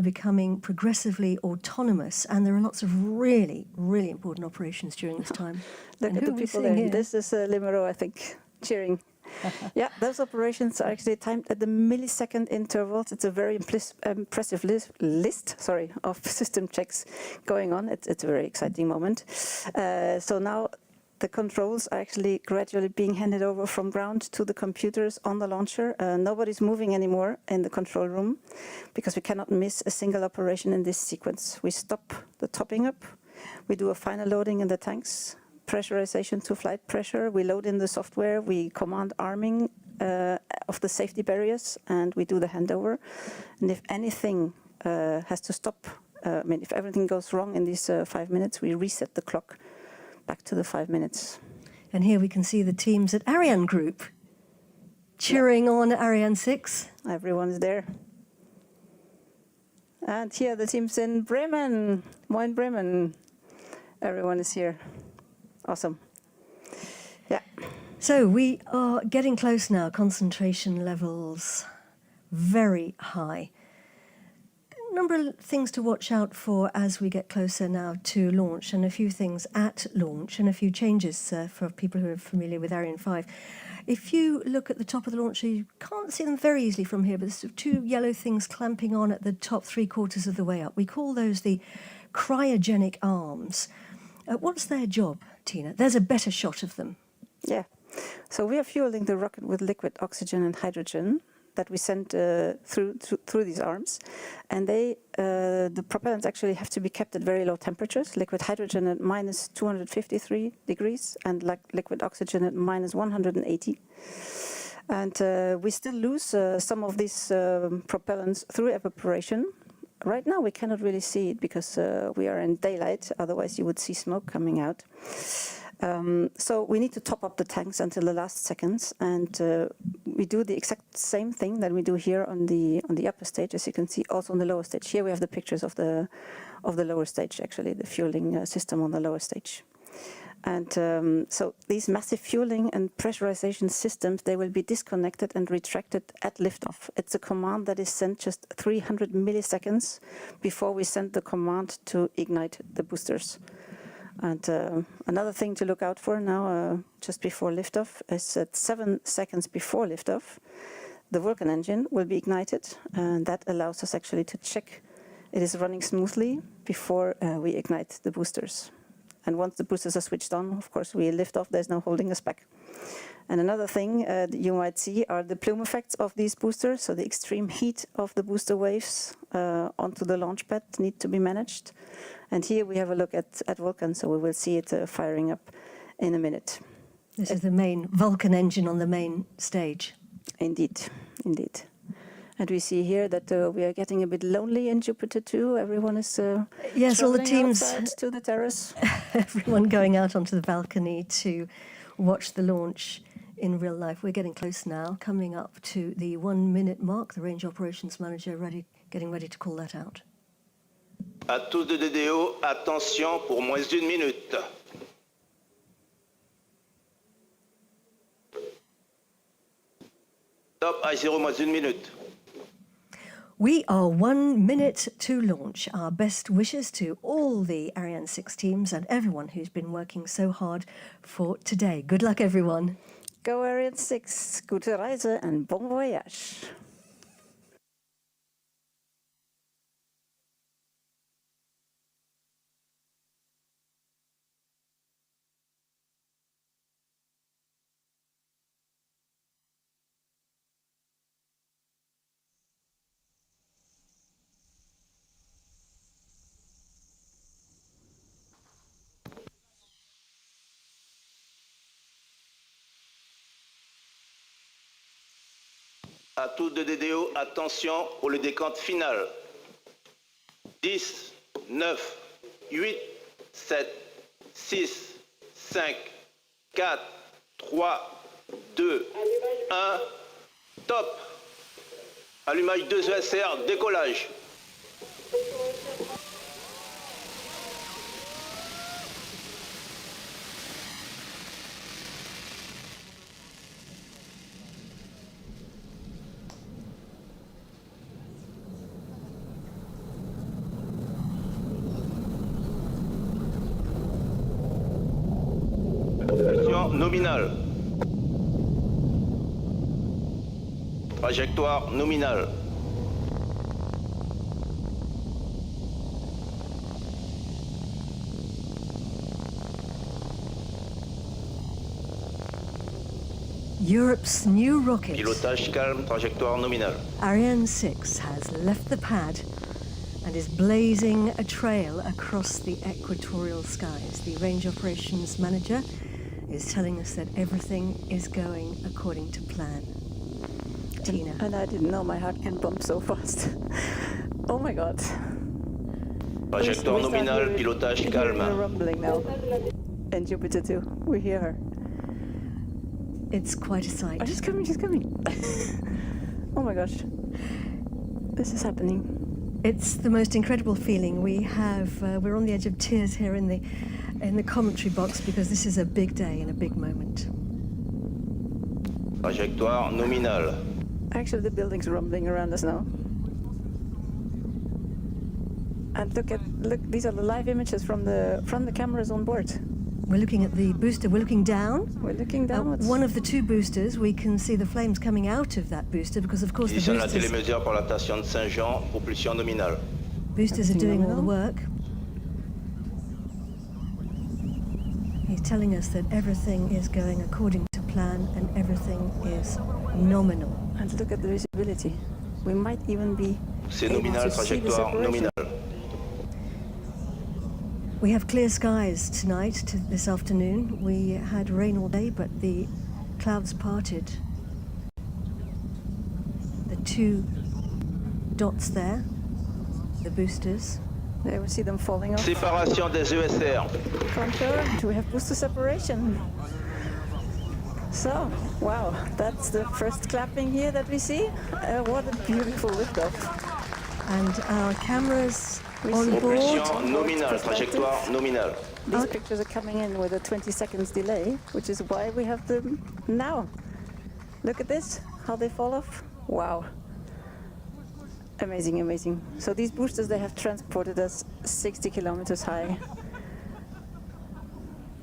becoming progressively autonomous, and there are lots of really, really important operations during this time. Look at the people there. Here? This is Limero, I think, cheering. Yeah, those operations are actually timed at the millisecond intervals. It's a very impressive list of system checks going on. It's a very exciting moment. So now the controls are actually gradually being handed over from ground to the computers on the launcher. Nobody's moving anymore in the control room because we cannot miss a single operation in this sequence. We stop the topping up. We do a final loading in the tanks, pressurization to flight pressure. We load in the software. We command arming of the safety barriers, and we do the handover. And if anything has to stop, if everything goes wrong in these 5 minutes, we reset the clock back to the 5 minutes. And here we can see the teams at Ariane Group cheering on Ariane 6. Everyone's there. And here the teams in Bremen. Moin Bremen. Everyone is here. Awesome. Yeah. So we are getting close now. Concentration levels very high. A number of things to watch out for as we get closer now to launch, and a few things at launch, and a few changes for people who are familiar with Ariane 5. If you look at the top of the launcher, you can't see them very easily from here, but there's sort of two yellow things clamping on at the top 3/4 of the way up. We call those the cryogenic arms. What's their job, Tina? There's a better shot of them. Yeah. So we are fueling the rocket with liquid oxygen and hydrogen that we send through these arms, and the propellants actually have to be kept at very low temperatures. Liquid hydrogen at minus 253 degrees, and liquid oxygen at minus 180. And we still lose some of these propellants through evaporation. Right now we cannot really see it because we are in daylight. Otherwise, you would see smoke coming out. So we need to top up the tanks until the last seconds, and we do the exact same thing that we do here on the upper stage, as you can see, also on the lower stage. Here we have the pictures of the lower stage, actually, the fueling system on the lower stage. And so these massive fueling and pressurization systems, they will be disconnected and retracted at liftoff. It's a command that is sent just 300 milliseconds before we send the command to ignite the boosters. And another thing to look out for now, just before liftoff, is at 7 seconds before liftoff, the Vulcan engine will be ignited, and that allows us actually to check it is running smoothly before we ignite the boosters. And once the boosters are switched on, of course, we lift off. There's no holding us back. And another thing that you might see are the plume effects of these boosters. So the extreme heat of the booster waves onto the launch pad need to be managed. And here we have a look at Vulcan, so we will see it firing up in a minute. This is the main Vulcan engine on the main stage. Indeed, indeed. And we see here that we are getting a bit lonely in Jupiter too. Everyone is yes, all the teams to the terrace. Everyone going out onto the balcony to watch the launch in real life. We're getting close now, coming up to the 1 minute mark. The range operations manager getting ready to call that out. À tous de DDO, attention pour moins d'1 minute. Top I0 moins d'1 minute. We are 1 minute to launch. Our best wishes to all the Ariane 6 teams and everyone who's been working so hard for today. Good luck, everyone. Go Ariane 6. Gute Reise and bon voyage. À tous de DDO, attention pour le décompte final. 10, 9, 8, 7, 6, 5, 4, 3, 2, 1, top. Allumage 2 ESR, décollage. nominal. Trajectoire nominale. Europe's new rocket, Pilotage calme, trajectoire nominale. Ariane 6, has left the pad and is blazing a trail across the equatorial skies. The range operations manager is telling us that everything is going according to plan. Tina. And I didn't know my heart can bump so fast. Oh my God. Trajectoire nominale, pilotage We're calme. rumbling now. And Jupiter too. We hear her. It's quite a sight. Oh, she's coming, she's coming. Oh my gosh. This is happening. It's the most incredible feeling. We're on the edge of tears here in the commentary box because this is a big day and a big moment. Trajectoire nominale. Actually, the building's rumbling around us now. And look, these are the live images from the cameras on board. We're looking at the booster. We're looking down. We're looking downwards. One of the two boosters, we can see the flames coming out of that booster because, of course, the Position de la boosters, télémesure pour la station de Saint-Jean, propulsion nominale. boosters are doing all the nominal. work. He's telling us that everything is going according to plan and everything is nominal. And look at the visibility. We might even be C'est able nominal, to see the trajectoire separation. nominale. We have clear skies tonight, this afternoon. We had rain all day, but the clouds parted. The two dots there, the boosters. There we see them falling off. Séparation des ESR. Confirmed. We have booster separation. So, wow, that's the first clapping here that we see. What a beautiful liftoff. And our cameras We on see board. Propulsion nominale, trajectoire nominale. These pictures are coming in with a 20 seconds delay, which is why we have them now. Look at this, how they fall off. Wow. Amazing, amazing. So these boosters, they have transported us 60 kilometers high.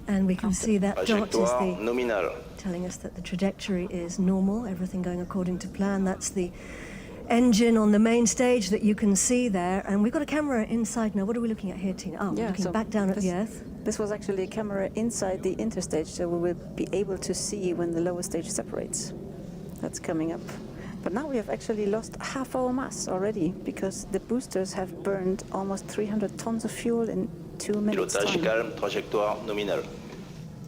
And we can see that dot is Trajectoire the nominale. telling us that the trajectory is normal, everything going according to plan. That's the engine on the main stage that you can see there. And we've got a camera inside now. What are we looking at here, Tina? Oh, we're looking so back down at this- the Earth. This was actually a camera inside the interstage, so we will be able to see when the lower stage separates. That's coming up. But now we have actually lost half our mass already, because the boosters have burned almost 300 tons of fuel in 2 minutes Pilotage time. calme, trajectoire nominale.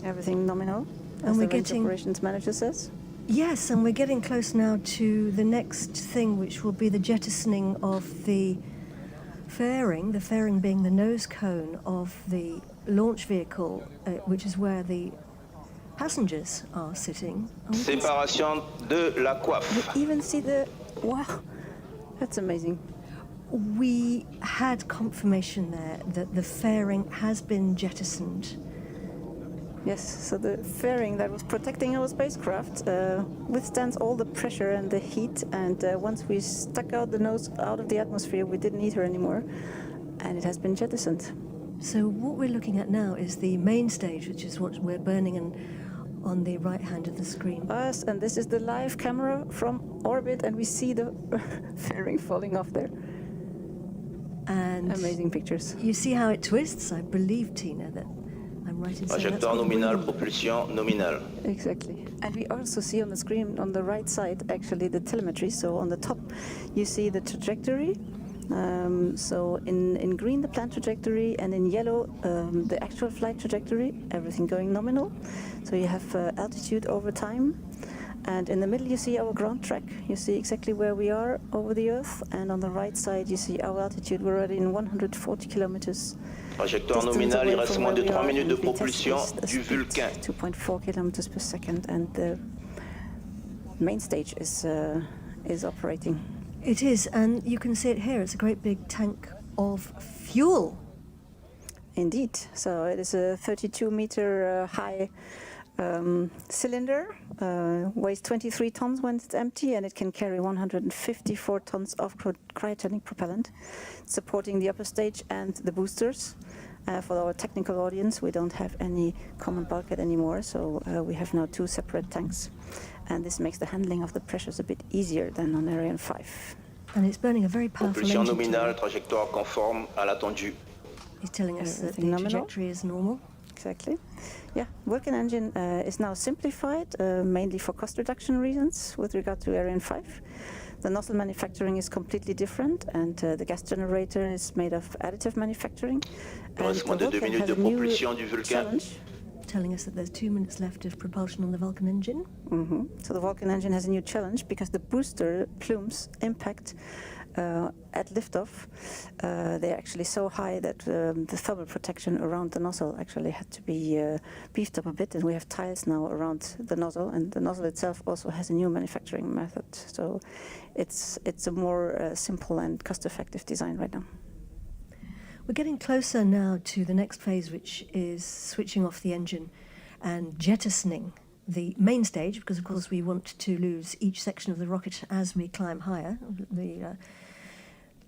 Everything nominal, And as we're the range getting- operations manager says. Yes, and we're getting close now to the next thing, which will be the jettisoning of the fairing being the nose cone of the launch vehicle, which is where the passengers are sitting. And we can Séparation de la coiffe. You even see the, wow, that's amazing. We had confirmation there that the fairing has been jettisoned. Yes, so the fairing that was protecting our spacecraft withstands all the pressure and the heat, and once we stuck out the nose out of the atmosphere, we didn't need her anymore, and it has been jettisoned. So what we're looking at now is the main stage, which is what we're burning on the right hand of the screen. Us, and this is the live camera from orbit, and we see the fairing falling off there. And Amazing pictures. you see how it twists? I believe, Tina, that I'm right in saying that's Trajectoire what nominale, we- propulsion nominale. Exactly. And we also see on the screen on the right side actually the telemetry. So on the top you see the trajectory. So in green the planned trajectory, and in yellow the actual flight trajectory, everything going nominal. So you have altitude over time. And in the middle you see our ground track. You see exactly where we are over the Earth. And on the right side you see our altitude. We're already in 140 kilometers. Trajectoire nominale, il reste moins de 3 minutes de propulsion du Vulcain. 2.4 kilometers per second, and the main stage is operating. It is, and you can see it here. It's a great big tank of fuel. Indeed. So it is a 32-meter high cylinder, weighs 23 tons when it's empty, and it can carry 154 tons of cryogenic propellant, supporting the upper stage and the boosters. For our technical audience, we don't have any common bulkhead anymore, so we have now 2 separate tanks. And this makes the handling of the pressures a bit easier than on Ariane 5. And it's burning a very powerful Propulsion engine nominale, tool. trajectoire conforme à l'attendu. He's telling us that the Everything nominal. trajectory is normal. Exactly. Yeah, Vulcan engine is now simplified, mainly for cost reduction reasons with regard to Ariane 5. The nozzle manufacturing is completely different, and the gas generator is made of additive manufacturing. Il reste moins de 2 minutes de propulsion du Vulcain. Telling us that there's 2 minutes left of propulsion on the Vulcan engine. So the Vulcan engine has a new challenge because the booster plumes impact at liftoff. They're actually so high that the thermal protection around the nozzle actually had to be beefed up a bit, and we have tiles now around the nozzle, and the nozzle itself also has a new manufacturing method. So it's a more simple and cost-effective design right now. We're getting closer now to the next phase, which is switching off the engine and jettisoning the main stage, because of course we want to lose each section of the rocket as we climb higher. The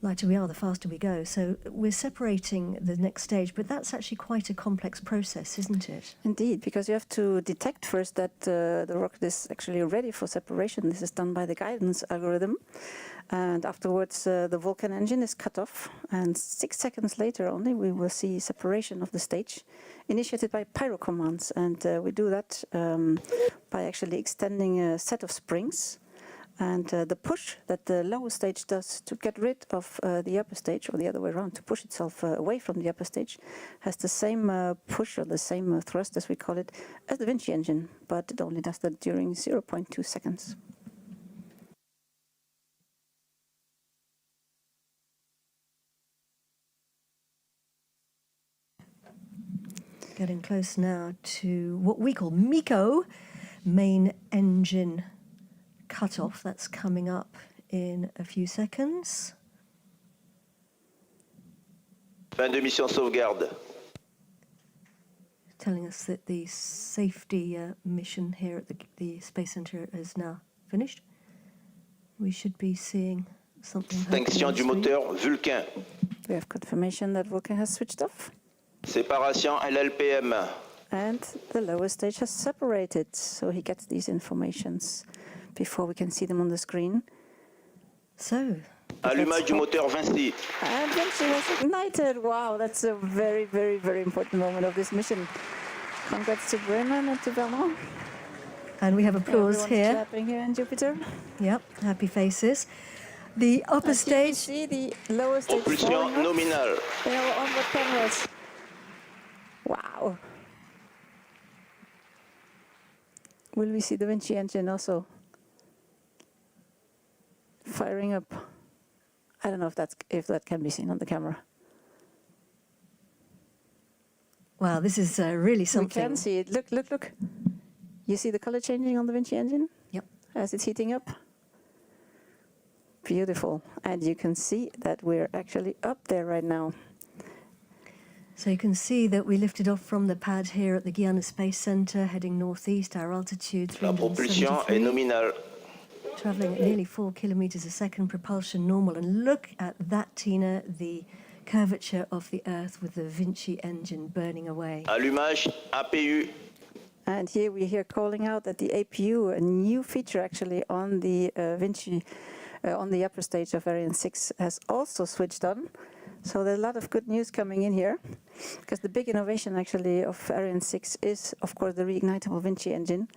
lighter we are, the faster we go. So we're separating the next stage, but that's actually quite a complex process, isn't it? Indeed, because you have to detect first that the rocket is actually ready for separation. This is done by the guidance algorithm. And afterwards, the Vulcan engine is cut off. And 6 seconds later only, we will see separation of the stage, initiated by pyro commands. And we do that by actually extending a set of springs. And the push that the lower stage does to get rid of the upper stage, or the other way around, to push itself away from the upper stage, has the same push, or the same thrust, as we call it, as the Vinci engine, but it only does that during 0.2 seconds. Getting close now to what we call MECO, main engine cutoff. That's coming up in a few seconds. Fin de mission sauvegarde. Telling us that the safety mission here at the Space Center is now finished. We should be seeing something. Extinction du moteur Vulcain. We have confirmation that Vulcan has switched off. Séparation LLPM. And the lower stage has separated, so he gets these informations before we can see them on the screen. So, Allumage du moteur Vinci. And Vinci was ignited. Wow, that's a very, very, very important moment of this mission. Congrats to Bremen and to Vernon. and we have applause Everyone's here. clapping here in Jupiter. Yep, happy faces. The upper As you can stage. see the lower stage Propulsion falling off nominale. in our onboard cameras. Wow. Will we see the Vinci engine also firing up? I don't know if that can be seen on the camera. Wow, this is really something. We can see it. Look, look, look. You see the color changing on the Vinci engine? Yep. As it's heating up? Beautiful. And you can see that we're actually up there right now. So you can see that we lifted off from the pad here at the Guiana Space Center, heading northeast, our altitude La propulsion est 373, nominale. traveling at nearly 4 kilometers a second, propulsion normal. And look at that, Tina, the curvature of the Earth with the Vinci engine burning away. Allumage APU. And here we hear calling out that the APU, a new feature actually on the Vinci, on the upper stage of Ariane 6, has also switched on. So there's a lot of good news coming in here, because the big innovation actually of Ariane 6 is, of course, the reignitable Vinci engine.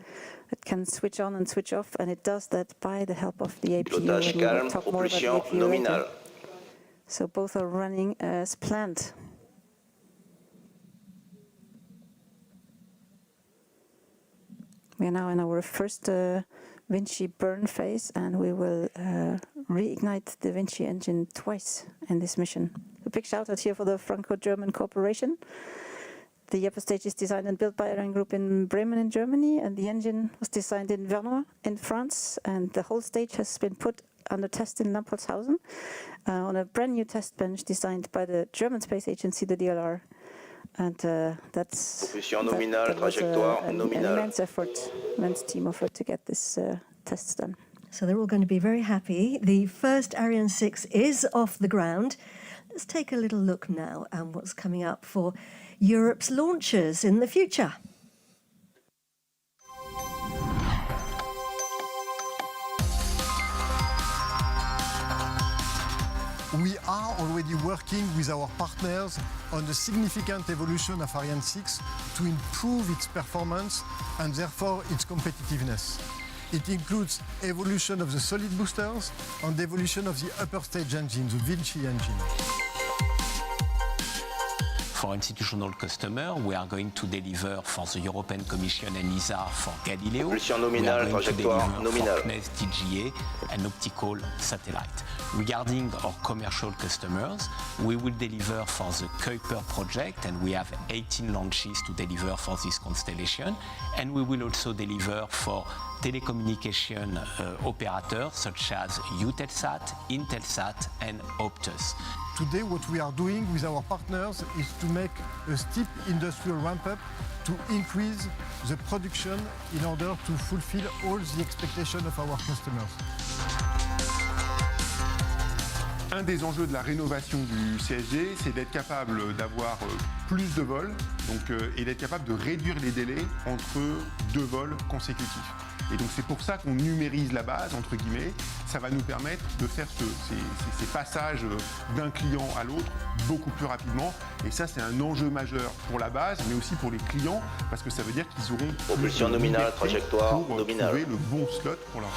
It can switch on and switch off, and it does that by the help of the APU. Pilotage And we will calme, talk more about the propulsion APU later. nominale. So both are running as planned. We are now in our first Vinci burn phase, and we will reignite the Vinci engine twice in this mission. A big shout out here for the Franco-German cooperation. The upper stage is designed and built by Ariane Group in Bremen in Germany, and the engine was designed in Vernon in France, and the whole stage has been put under test in Lampolshausen on a brand new test bench designed by the German Space Agency, the DLR. And that's Propulsion nominale, that was trajectoire an nominale. immense effort, immense team effort to get this tests done. So they're all going to be very happy. The first Ariane 6 is off the ground. let's take a little look now at what's coming up for Europe's launchers in the future. We are already working with our partners on the significant evolution of Ariane 6 to improve its performance and therefore its competitiveness. It includes evolution of the solid boosters and evolution of the upper stage engine, the Vinci engine. For institutional customers, we are going to deliver for the European Commission and ESA for Galileo. Propulsion We nominale, are going to trajectoire deliver nominale. for CNES TGA and optical satellite. Regarding our commercial customers, we will deliver for the Kuiper project, and we have 18 launches to deliver for this constellation. And we will also deliver for telecommunication operators such as Eutelsat, Intelsat, and Optus. Today, what we are doing with our partners is to make a steep industrial ramp-up to increase the production in order to fulfill all the expectations of our customers. Un des enjeux de la rénovation du CSG, c'est d'être capable d'avoir plus de vols et d'être capable de réduire les délais entre deux vols consécutifs. Et donc c'est pour ça qu'on numérise la base, entre guillemets. Ça va nous permettre de faire ces passages d'un client à l'autre beaucoup plus rapidement. Et ça, c'est un enjeu majeur pour la base, mais aussi pour les clients, parce que ça veut dire qu'ils auront Propulsion plus de nominale, liberté trajectoire pour nominale. trouver le bon slot pour leur.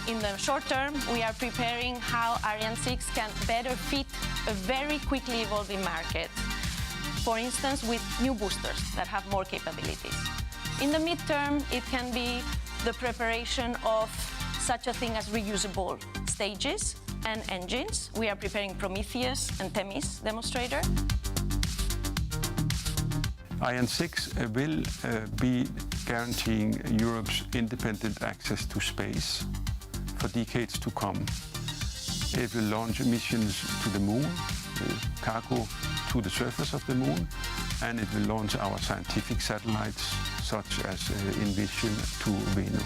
In the short term, we are preparing how Ariane 6 can better fit a very quickly evolving market. For instance, with new boosters that have more capabilities. In the midterm, it can be the preparation of such a thing as reusable stages and engines. We are preparing Prometheus and Themis demonstrator. Ariane 6 will be guaranteeing Europe's independent access to space for decades to come. It will launch missions to the moon, cargo to the surface of the moon, and it will launch our scientific satellites, such as Envision to Venus.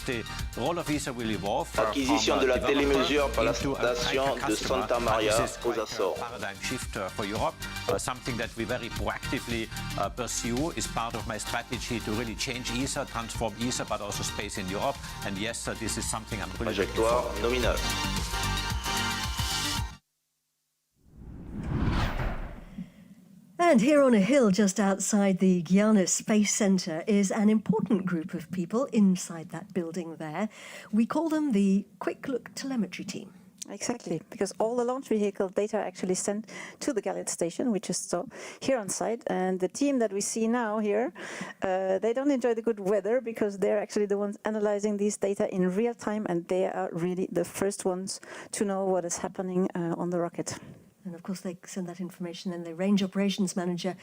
The role of ESA will evolve Acquisition de la télémesure par la station de Santa Maria aux Açores. Paradigm shift for Europe, something that we very proactively pursue is part of my strategy to really change ESA, transform ESA, but also space in Europe. And yes, this is something I'm really looking Trajectoire forward. nominale. And here on a hill just outside the Guiana Space Centre is an important group of people inside that building there. We call them the Quick Look Telemetry team. Exactly, because all the launch vehicle data are actually sent to the Galileo station, which is so here on site. And the team that we see now here, they don't enjoy the good weather because they're actually the ones analyzing these data in real time, and they are really the first ones to know what is happening on the rocket. And of course, they send that information, and the range operations manager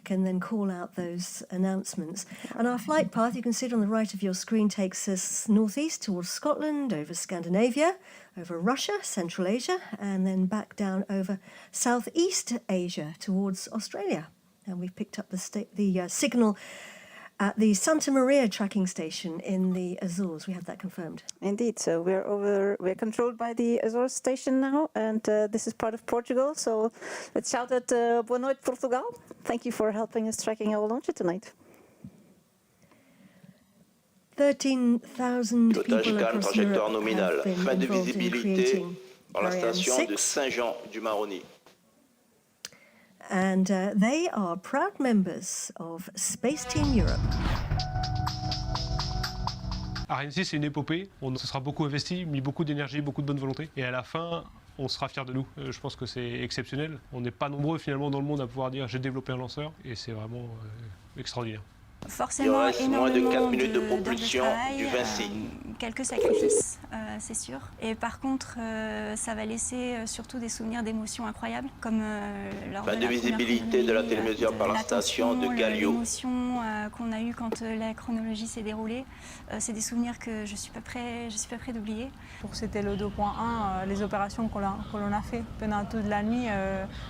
can then call out those announcements. And our flight path, you can see it on the right of your screen, takes us northeast towards Scotland, over Scandinavia, over Russia, Central Asia, and then back down over Southeast Asia towards Australia. And we've picked up the signal at the Santa Maria tracking station in the Azores. We have that confirmed. Indeed, so we're controlled by the Azores station now, and this is part of Portugal. So let's shout at Boa noite, Portugal. Thank you for helping us tracking our launcher tonight. 13,000 people Pilotage across trajectoire Europe nominale. have been Fin de involved in visibilité creating par la Ariane station de 6. Saint-Jean-du-Maroni. And they are proud members of Space Team Europe. Ariane 6, c'est une épopée. On se sera beaucoup investi, mis beaucoup d'énergie, beaucoup de bonne volonté. Et à la fin, on sera fiers de nous. Je pense que c'est exceptionnel. On n'est pas nombreux finalement dans le monde à pouvoir dire j'ai développé un lanceur. Et c'est vraiment extraordinaire. Forcément, Il reste moins de 4 minutes de d'heures propulsion travail, du Vinci. quelques sacrifices, c'est sûr. Et par contre, ça va laisser surtout des souvenirs d'émotions incroyables, comme lors Fin de de la visibilité de la télémesure par la station de Galileo. L'émotion qu'on a eue quand la chronologie s'est déroulée, c'est des souvenirs que je suis pas prêt d'oublier. C'était le 2.1, les opérations que l'on a fait pendant toute la nuit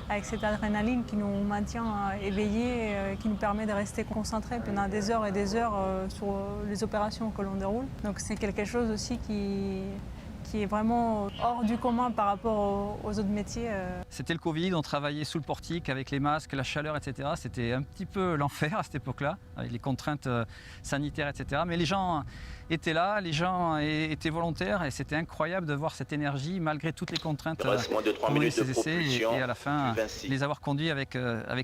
avec cette adrénaline qui nous maintient éveillés, qui nous permet de rester concentrés pendant des heures et des heures sur les opérations que l'on déroule. Donc c'est quelque chose aussi qui qui est vraiment hors du commun par rapport aux autres métiers. C'était le Covid, on travaillait sous le portique avec les masques, la chaleur, etc. C'était un petit peu l'enfer à cette époque-là, avec les contraintes sanitaires, etc. Mais les gens étaient là, les gens étaient volontaires et c'était incroyable de voir cette énergie malgré toutes les contraintes pendant ces essais et à la fin les avoir conduits avec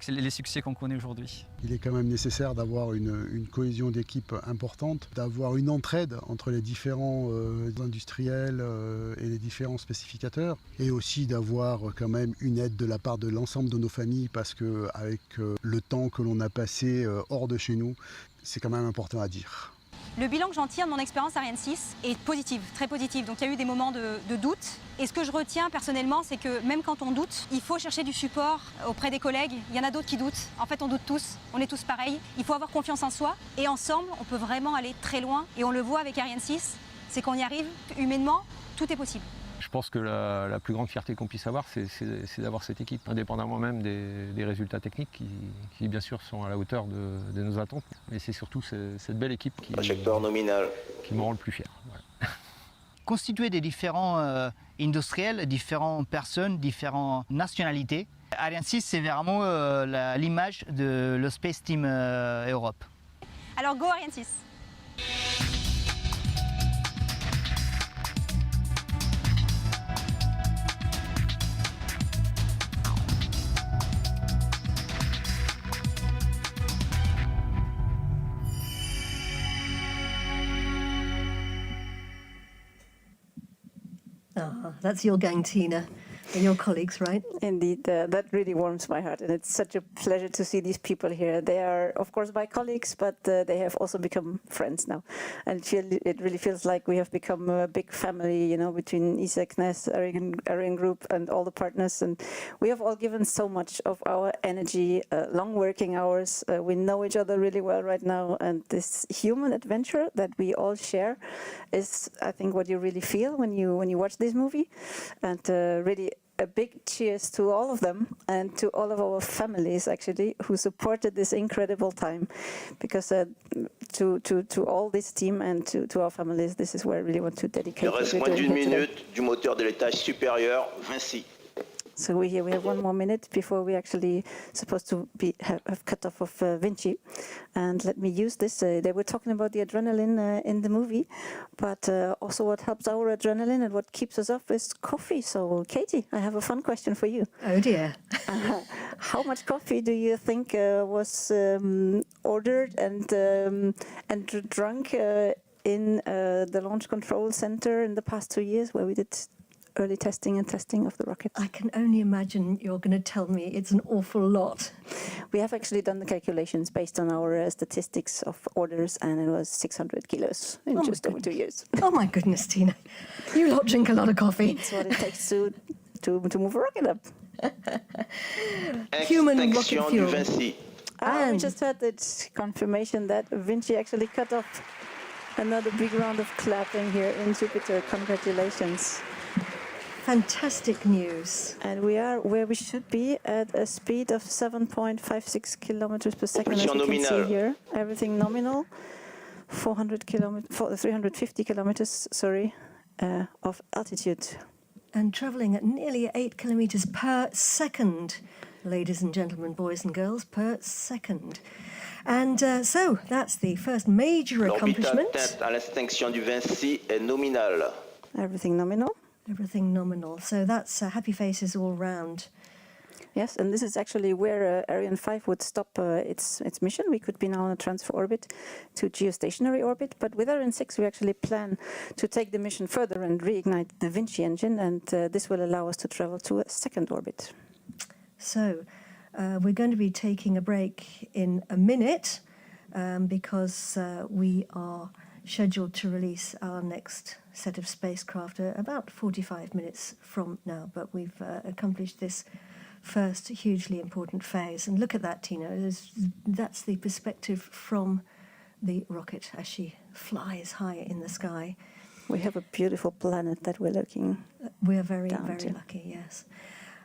les succès qu'on connaît aujourd'hui. Il est quand même nécessaire d'avoir une cohésion d'équipe importante, d'avoir une entraide entre les différents industriels et les différents spécificateurs et aussi d'avoir quand même une aide de la part de l'ensemble de nos familles parce qu'avec le temps que l'on a passé hors de chez nous, c'est quand même important à dire. Le bilan que j'en tire de mon expérience Ariane 6 est positif, très positif. Donc il y a eu des moments de doute. Et ce que je retiens personnellement, c'est que même quand on doute, il faut chercher du support auprès des collègues. Il y en a d'autres qui doutent. En fait, on doute tous. On est tous pareils. Il faut avoir confiance en soi. Et ensemble, on peut vraiment aller très loin. Et on le voit avec Ariane 6, c'est qu'on y arrive humainement, tout est possible. Je pense que la plus grande fierté qu'on puisse avoir, c'est d'avoir cette équipe, indépendamment même des résultats techniques qui bien sûr sont à la hauteur de nos attentes. Mais c'est surtout cette belle équipe qui me rend le plus fier. Ouais. Constitué des différents industriels, différentes personnes, différentes nationalités, Ariane 6, c'est vraiment l'image de le Space Team Europe. Alors go Ariane 6. That's your gang, Tina, and your colleagues, right? Indeed, that really warms my heart, and it's such a pleasure to see these people here. They are, of course, my colleagues, but they have also become friends now, and it really feels like we have become a big family, you know, between ESA, CNES, Ariane Group, and all the partners, and we have all given so much of our energy, long working hours. We know each other really well right now, and this human adventure that we all share is, I think, what you really feel when you watch this movie, and really. A big cheers to all of them and to all of our families actually who supported this incredible time, because to all this team and to our families, this is where I really want to dedicate. Il reste moins d'une minute du moteur de l'étage supérieur, Vinci. So we have 1 more minute before we actually supposed to have cutoff of Vinci, and let me use this. They were talking about the adrenaline in the movie, but also what helps our adrenaline and what keeps us up is coffee. So Katie, I have a fun question for you. Oh dear. How much coffee do you think was ordered and drunk in the Launch Control Center in the past 2 years, where we did early testing and testing of the rocket? I can only imagine you're going to tell me it's an awful lot. We have actually done the calculations based on our statistics of orders, and it was 600 kilos in just over 2 years. Oh my goodness, Tina. You lot drink a lot of coffee. It's what it takes to move a rocket up. Human rocket fuel. Vinci. We just had the confirmation that Vinci actually cut off. Another big round of clapping here in Jupiter. Congratulations. Fantastic news. And we are where we should be at a speed of 7.56 kilometers per second, as you can see here. Everything nominal. 350 kilometers, sorry, of altitude. And travelling at nearly 8 kilometers per second, ladies and gentlemen, boys and girls, per second. And so that's the first major accomplishment. L'orbital à l'extinction du Vinci est nominal. Everything nominal. Everything nominal. So that's happy faces all round. Yes, and this is actually where Ariane 5 would stop its mission. We could be now on a transfer orbit to geostationary orbit, but with Ariane 6 we actually plan to take the mission further and reignite the Vinci engine, and this will allow us to travel to a second orbit. So we're going to be taking a break in a minute because we are scheduled to release our next set of spacecraft about 45 minutes from now, but we've accomplished this first hugely important phase. And look at that, Tina. That's the perspective from the rocket as she flies high in the sky. We have a beautiful planet that we're looking We're very, very lucky, yes.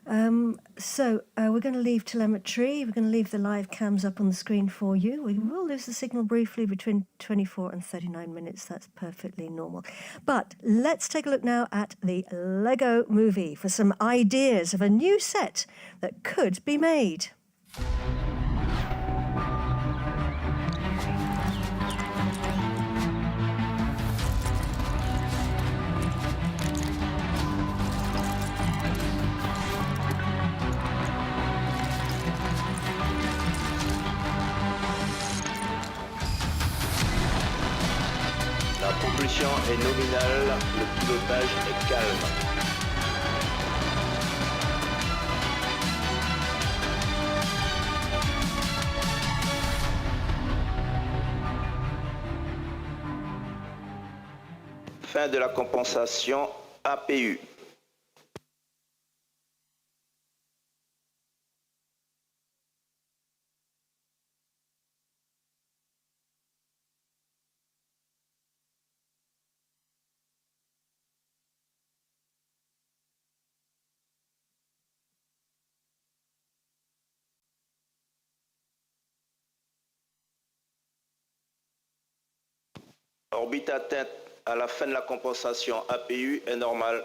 We're going to leave telemetry. We're going to leave the live cams up on the screen for you. We will lose the signal briefly between 24 and 39 minutes. That's perfectly normal. But let's take a look now at the Lego movie for some ideas of a new set that could be made. La propulsion est nominale, le pilotage est calme. Fin de la compensation APU. Orbite atteinte à la fin de la compensation APU est normale.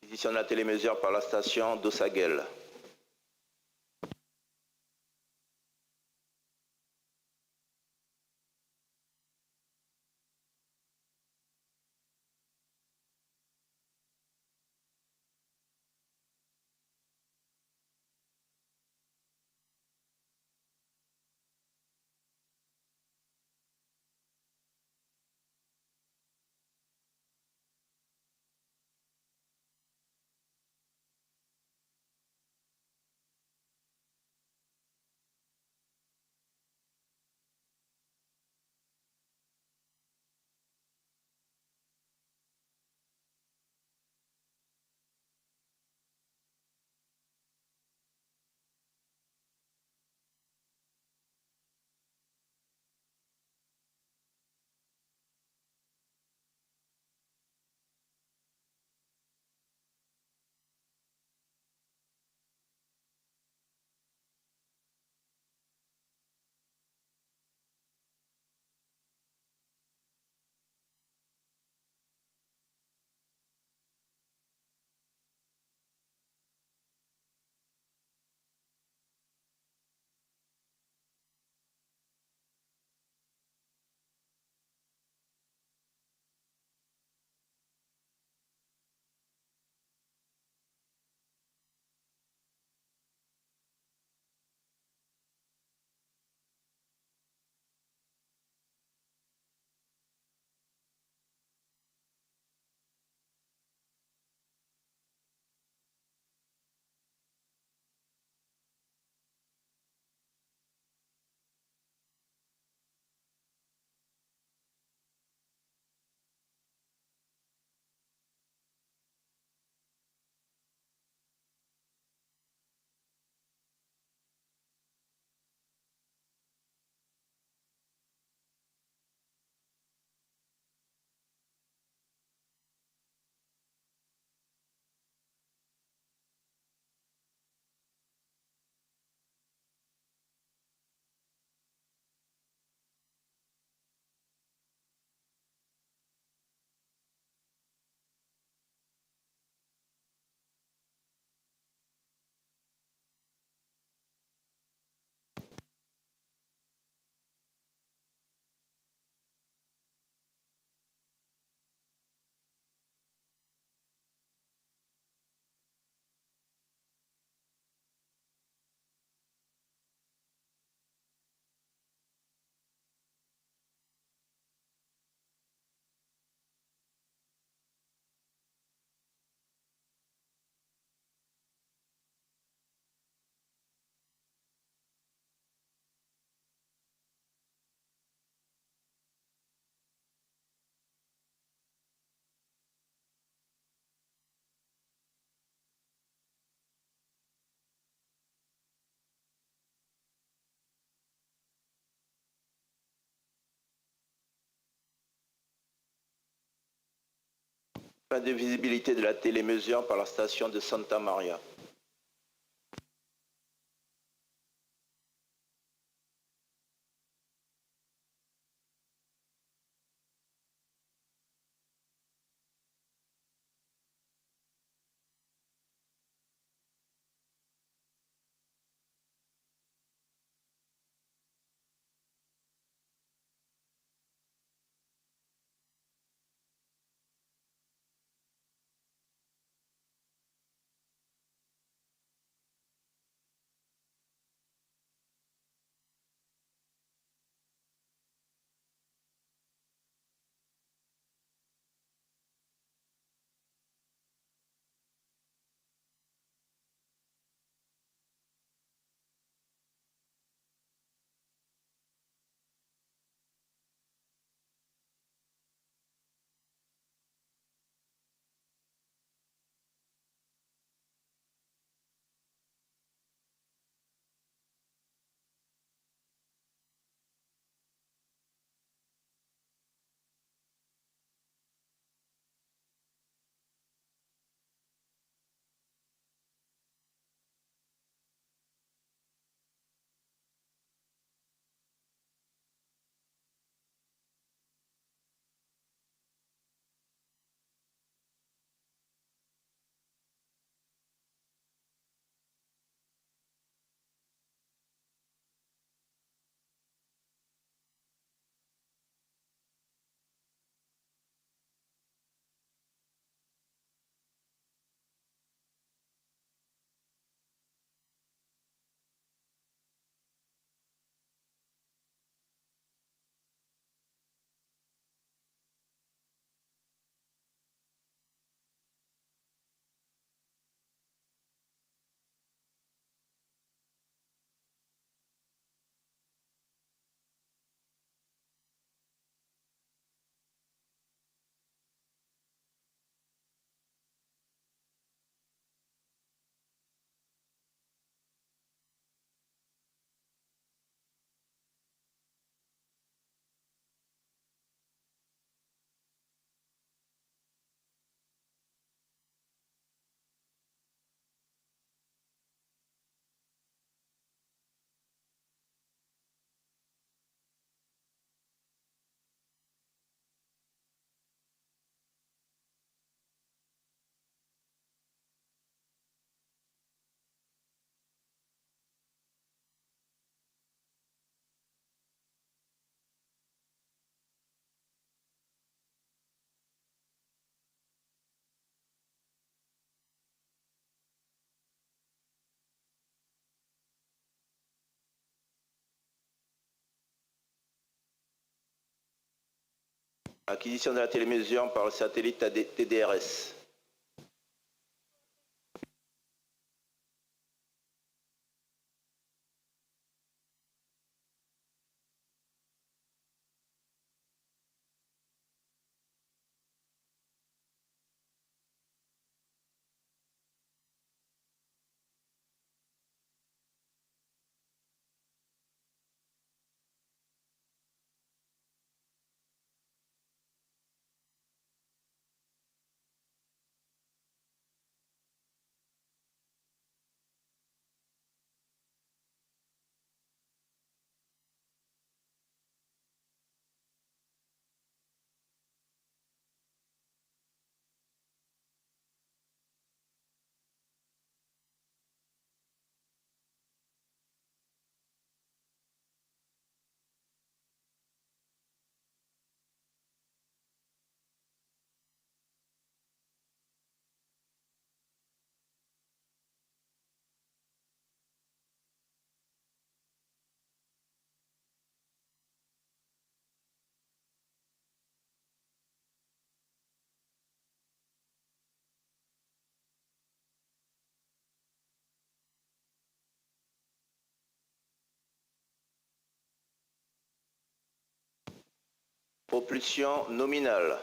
Acquisition de la télémesure par la station d'Ossaguel. Pas de visibilité de la télémesure par la station de Santa Maria. Acquisition de la télémesure par le satellite TDRS. Propulsion nominale.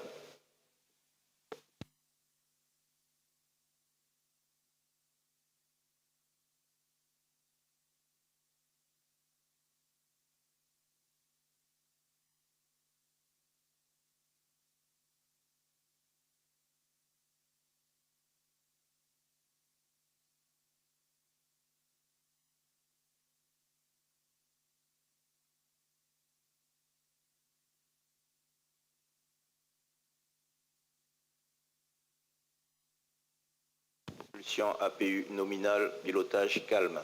Propulsion APU nominale, pilotage calme.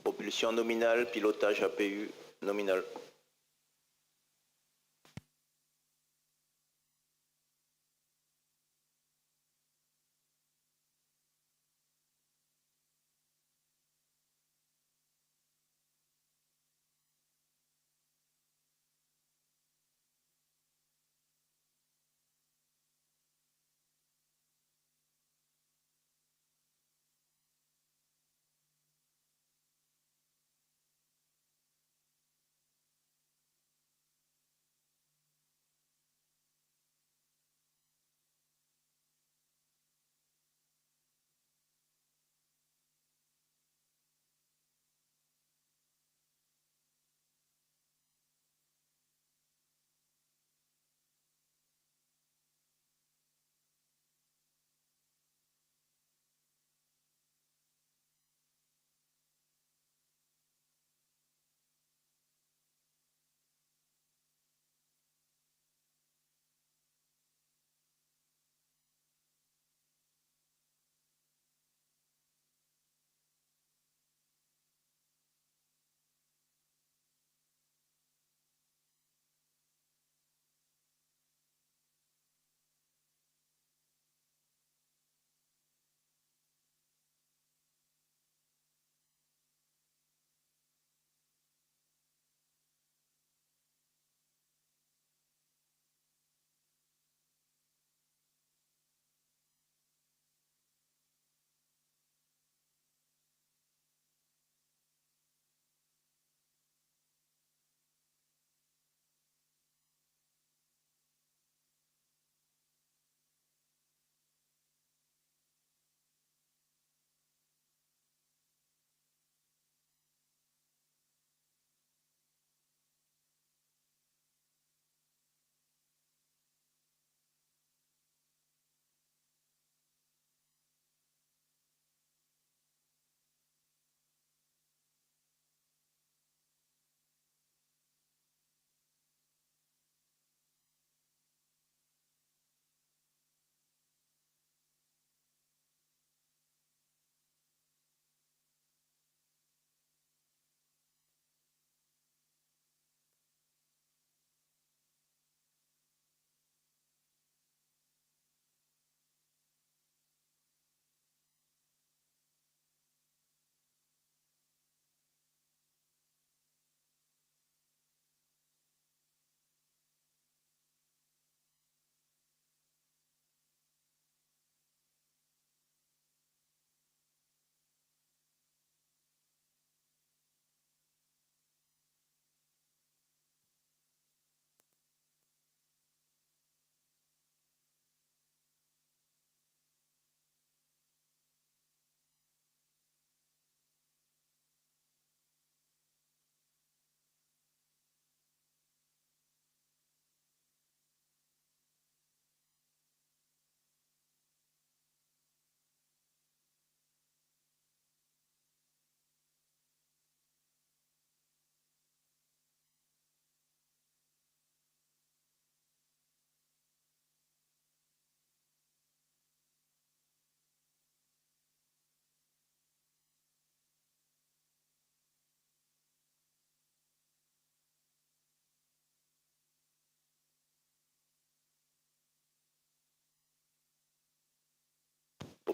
Propulsion nominale, pilotage APU nominal.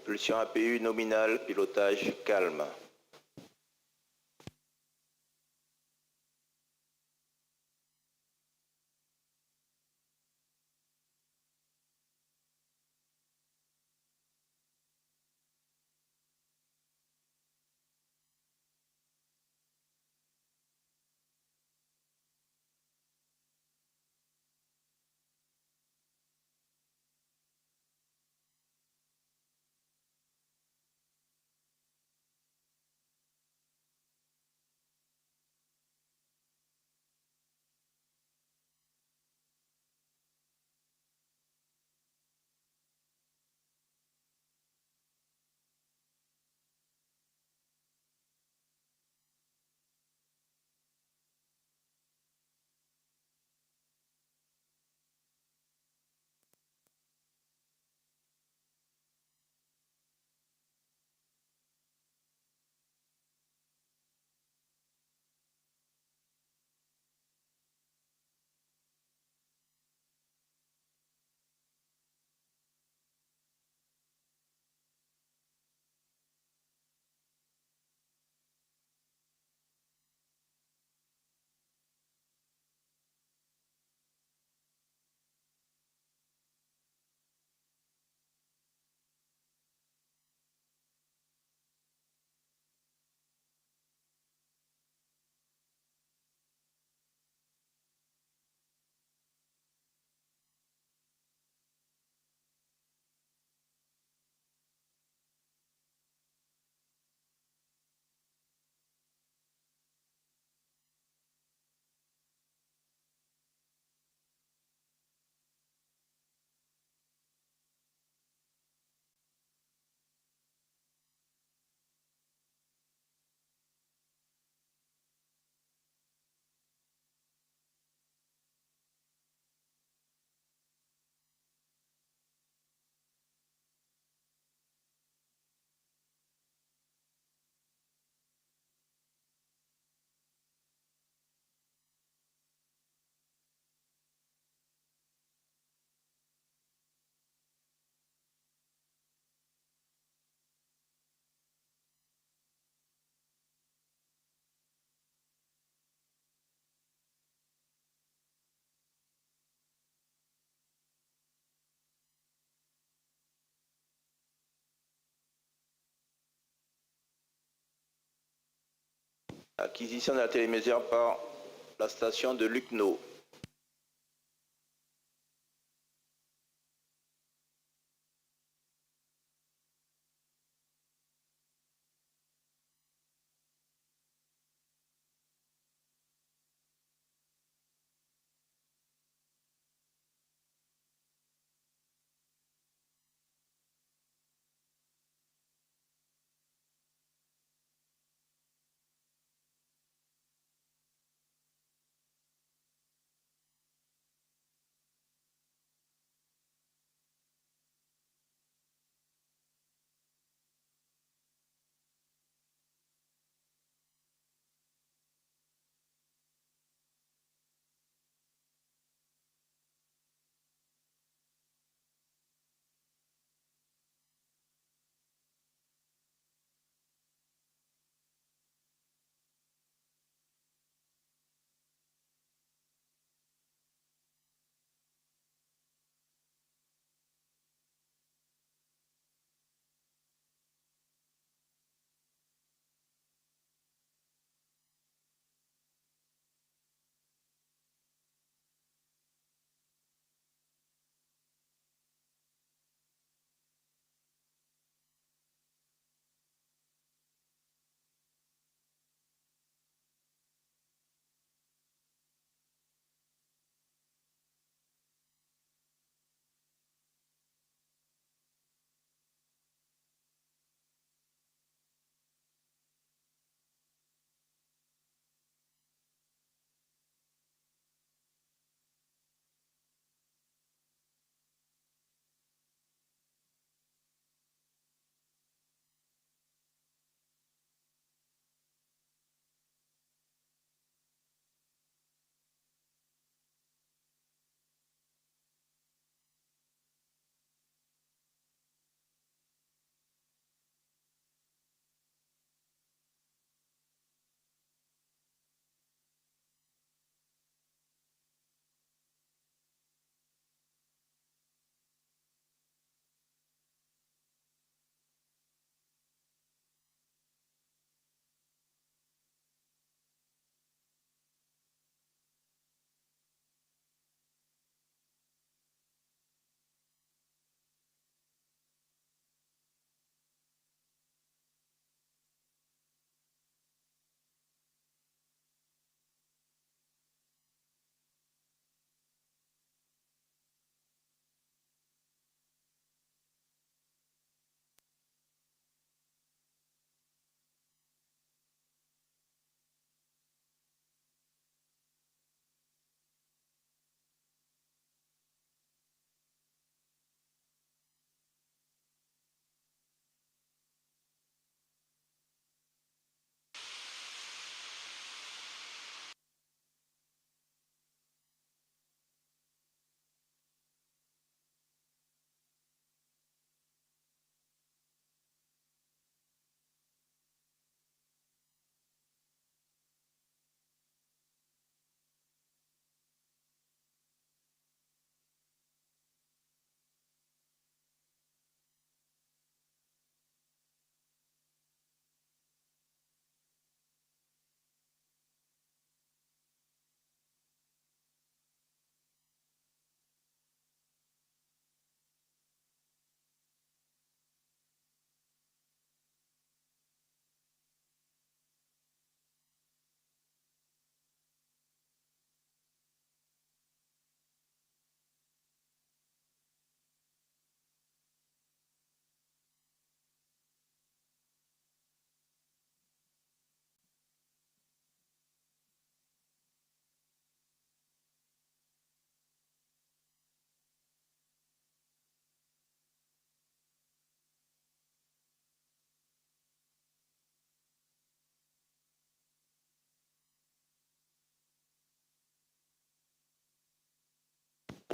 Propulsion APU nominale, pilotage calme. Acquisition de la télémesure par la station de Lucknow.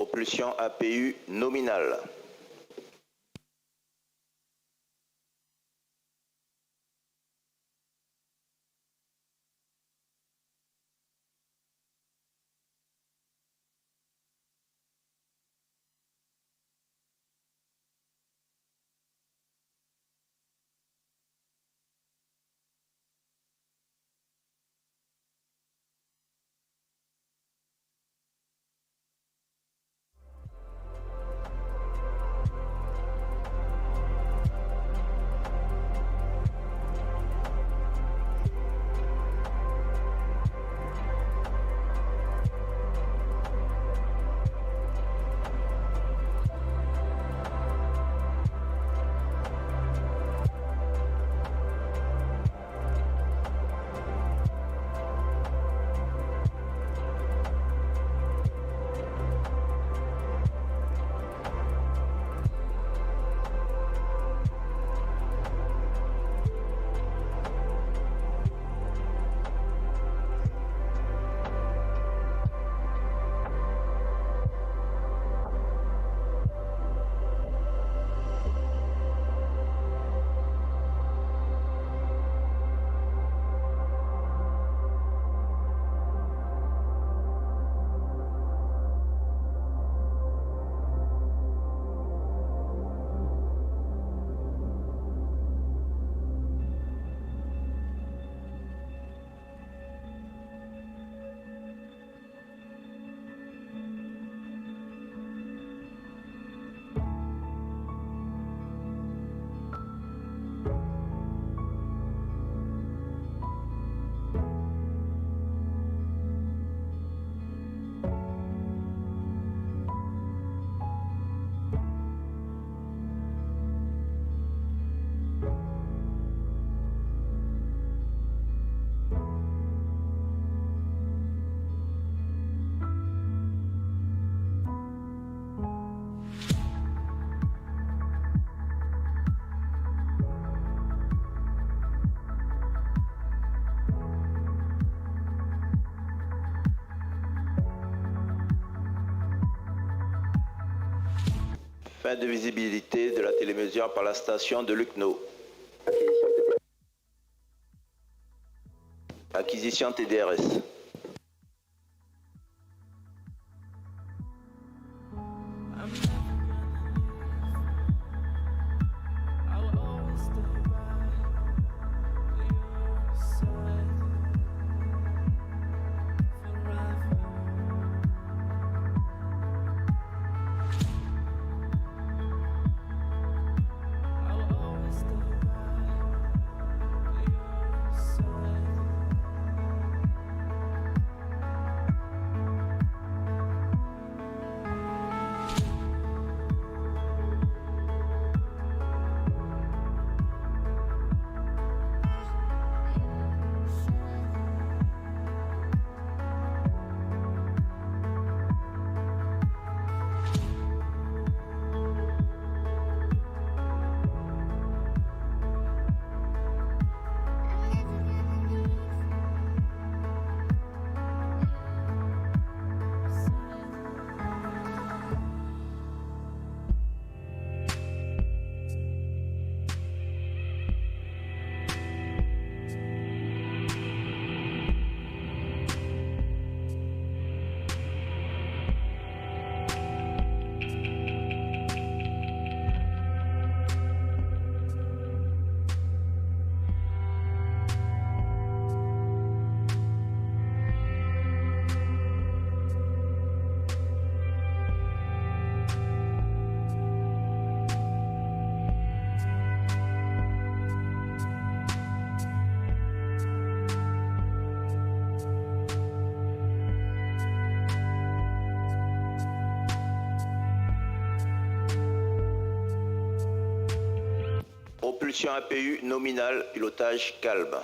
Propulsion APU nominale. Fin de visibilité de la télémesure par la station de Lucknow. Acquisition TDRS. Propulsion APU nominale, pilotage calme.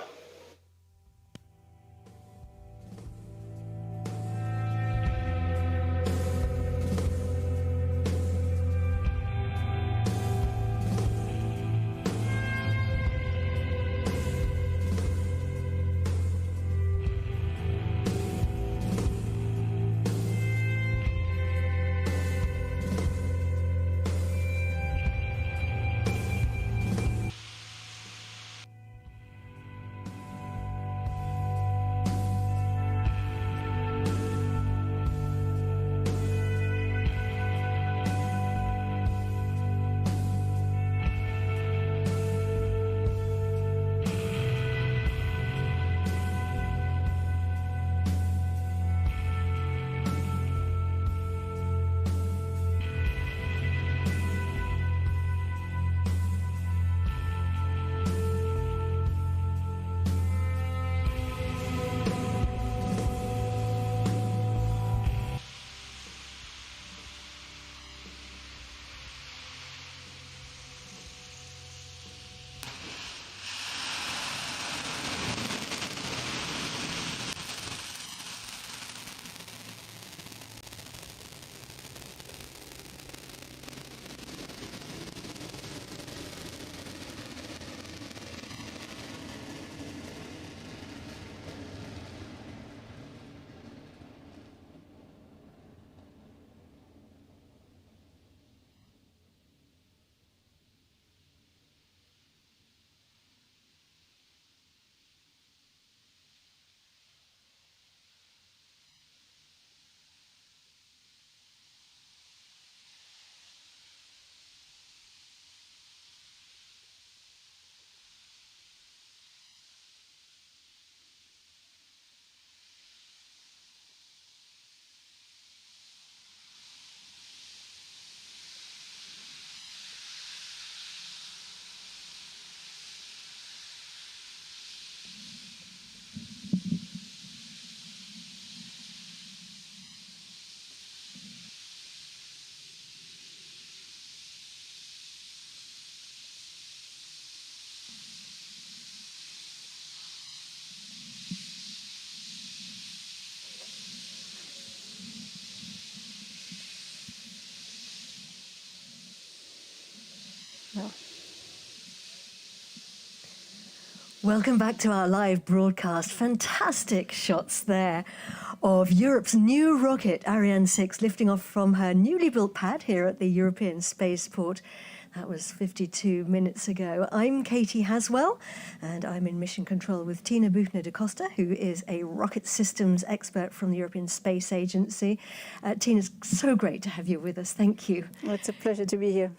No. Welcome back to our live broadcast. Fantastic shots there of Europe's new rocket, Ariane 6, lifting off from her newly built pad here at the European Spaceport. That was 52 minutes ago. I'm Katie Haswell, and I'm in mission control with Tina Buchner da Costa, who is a rocket systems expert from the European Space Agency. Tina, it's so great to have you with us. Thank you. Well, it's a pleasure to be here.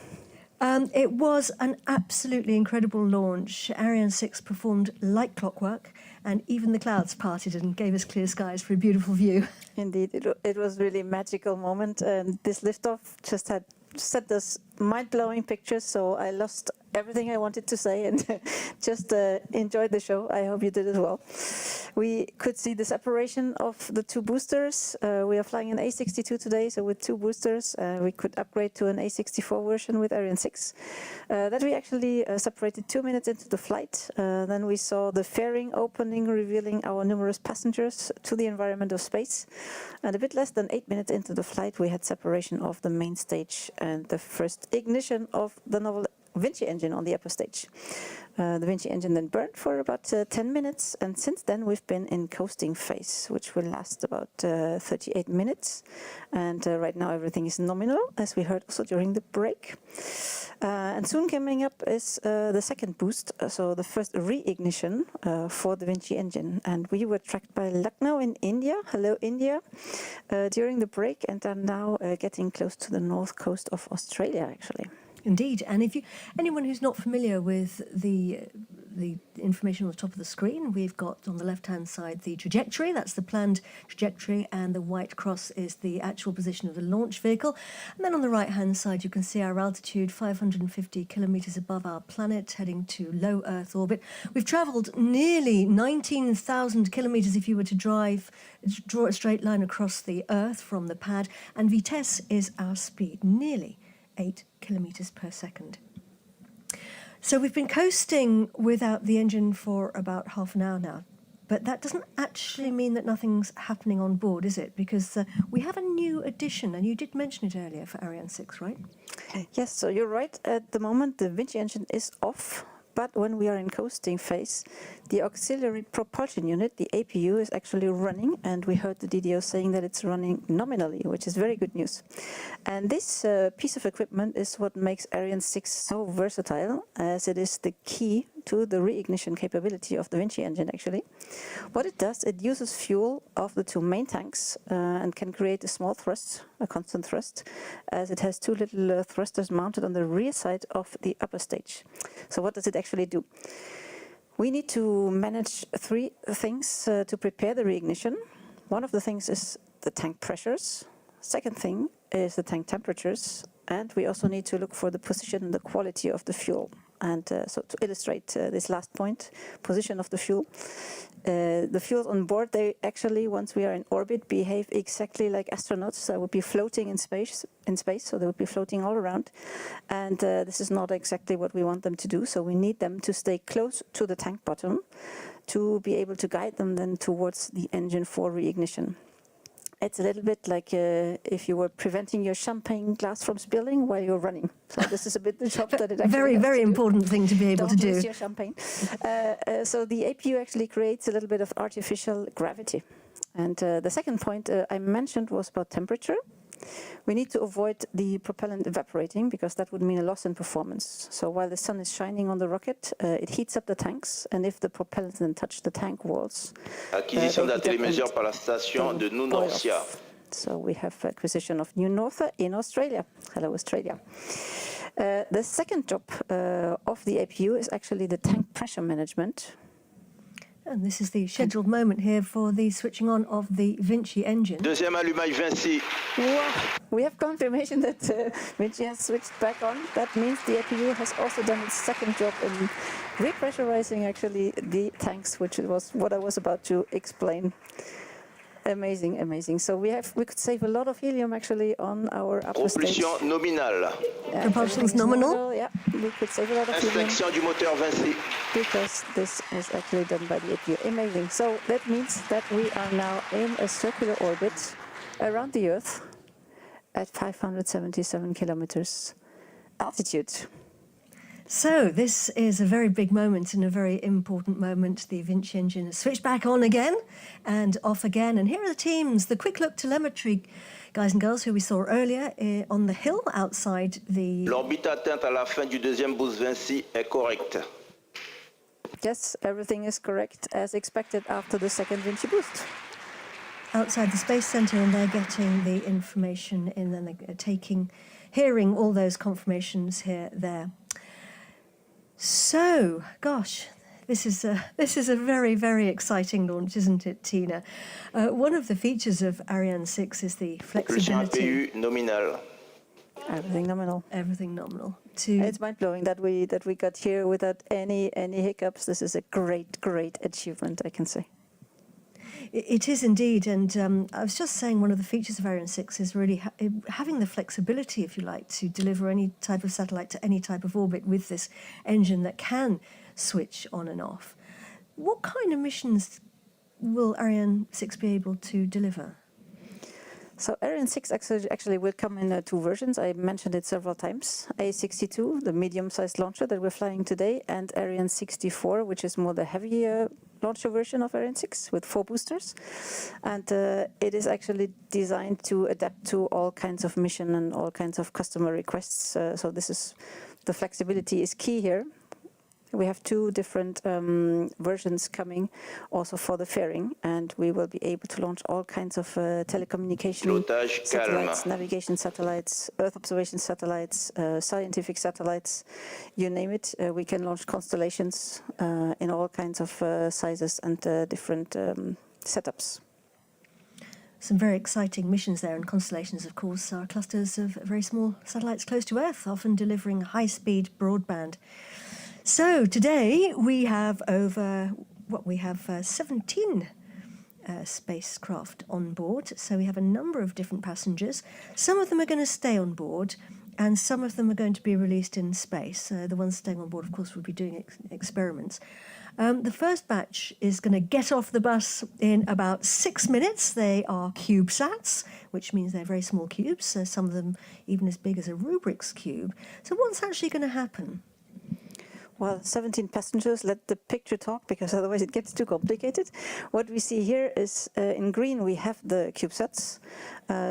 It was an absolutely incredible launch. Ariane 6 performed like clockwork, and even the clouds parted and gave us clear skies for a beautiful view. Indeed, it was really a magical moment, and this liftoff just had sent us mind-blowing pictures, so I lost everything I wanted to say and just enjoyed the show. I hope you did as well. We could see the separation of the two boosters. We are flying an A62 today, so with two boosters, we could upgrade to an A64 version with Ariane 6. That we actually separated 2 minutes into the flight. Then we saw the fairing opening, revealing our numerous passengers to the environment of space. And a bit less than 8 minutes into the flight, we had separation of the main stage and the first ignition of the novel Vinci engine on the upper stage. The Vinci engine then burned for about 10 minutes, and since then we've been in coasting phase, which will last about 38 minutes. And right now everything is nominal, as we heard also during the break. And soon coming up is the second boost, so the first re-ignition for the Vinci engine. And we were tracked by Lucknow in India, hello India, during the break, and are now getting close to the north coast of Australia, actually. Indeed, and if anyone who's not familiar with the information on the top of the screen, we've got on the left-hand side the trajectory, that's the planned trajectory, and the white cross is the actual position of the launch vehicle. And then on the right-hand side, you can see our altitude, 550 kilometers above our planet, heading to low Earth orbit. We've travelled nearly 19,000 kilometers if you were to draw a straight line across the Earth from the pad, and Vitesse is our speed, nearly 8 kilometers per second. So we've been coasting without the engine for about half an hour now, but that doesn't actually mean that nothing's happening on board, is it? Because we have a new addition, and you did mention it earlier for Ariane 6, right? Yes, so you're right. At the moment, the Vinci engine is off. But when we are in coasting phase, the auxiliary propulsion unit, the APU, is actually running, and we heard the DDO saying that it's running nominally, which is very good news. And this piece of equipment is what makes Ariane 6 so versatile, as it is the key to the reignition capability of the Vinci engine, actually. What it does, it uses fuel of the two main tanks and can create a small thrust, a constant thrust, as it has two little thrusters mounted on the rear side of the upper stage. So what does it actually do? We need to manage three things to prepare the reignition. One of the things is the tank pressures. Second thing is the tank temperatures. And we also need to look for the position and the quality of the fuel. And so to illustrate this last point, position of the fuel. The fuels on board, they actually, once we are in orbit, behave exactly like astronauts that would be floating in space, so they would be floating all around. And this is not exactly what we want them to do, so we need them to stay close to the tank bottom to be able to guide them then towards the engine for reignition. It's a little bit like if you were preventing your champagne glass from spilling while you're running. So this is a bit the job that it actually has very to do. important thing to be able to do. Don't lose your champagne. So the APU actually creates a little bit of artificial gravity. And the second point I mentioned was about temperature. We need to avoid the propellant evaporating because that would mean a loss in performance. So while the sun is shining on the rocket, it heats up the tanks, and if the propellants then touch the tank walls, Acquisition d'un télémesure par la station de Nunorcia. So we have acquisition of New Northa in Australia. Hello, Australia. The second job of the APU is actually the tank pressure management. And this is the scheduled moment here for the switching on of the Vinci engine. Deuxième allumage Vinci. Wow. We have confirmation that Vinci has switched back on. That means the APU has also done its second job in repressurizing actually the tanks, which was what I was about to explain. Amazing, amazing. So we could save a lot of helium actually on our upper stage. Propulsion nominale. Yeah, propulsion is nominal. Yeah, we could save a lot of helium. Inspection du moteur Vinci. Because this is actually done by the APU. Amazing. So that means that we are now in a circular orbit around the Earth at 577 kilometers altitude. So this is a very big moment and a very important moment. The Vinci engine is switched back on again and off again. And here are the teams. The quick look telemetry guys and girls who we saw earlier on the hill outside the... L'orbite atteinte à la fin du deuxième boost Vinci est correcte. Yes, everything is correct as expected after the second Vinci boost. Outside the Space Center, and they're getting the information in, and they're hearing all those confirmations there. So, gosh, this is a very, very exciting launch, isn't it, Tina? One of the features of Ariane 6 is the flexibility. Propulsion nominal. Everything nominal. Everything nominal. It's mind-blowing that we got here without any hiccups. This is a great achievement, I can say. It is indeed, and I was just saying one of the features of Ariane 6 is really having the flexibility, if you like, to deliver any type of satellite to any type of orbit with this engine that can switch on and off. What kind of missions will Ariane 6 be able to deliver? So Ariane 6 actually will come in two versions. I mentioned it several times. A62, the medium-sized launcher that we're flying today, and Ariane 64, which is more the heavy launcher version of Ariane 6 with 4 boosters. And it is actually designed to adapt to all kinds of mission and all kinds of customer requests. So the flexibility is key here. We have 2 different versions coming also for the fairing, and we will be able to launch all kinds of telecommunication satellites, navigation satellites, Earth observation satellites, scientific satellites, you name it. We can launch constellations in all kinds of sizes and different setups. Some very exciting missions there, and constellations, of course, are clusters of very small satellites close to Earth, often delivering high-speed broadband. So today we have 17 spacecraft on board. So we have a number of different passengers. Some of them are going to stay on board, and some of them are going to be released in space. The ones staying on board, of course, will be doing experiments. The first batch is going to get off the bus in about 6 minutes. They are CubeSats, which means they're very small cubes, some of them even as big as a Rubik's Cube. So what's actually going to happen? Well, 17 passengers, let the picture talk, because otherwise it gets too complicated. What we see here is in green we have the CubeSats.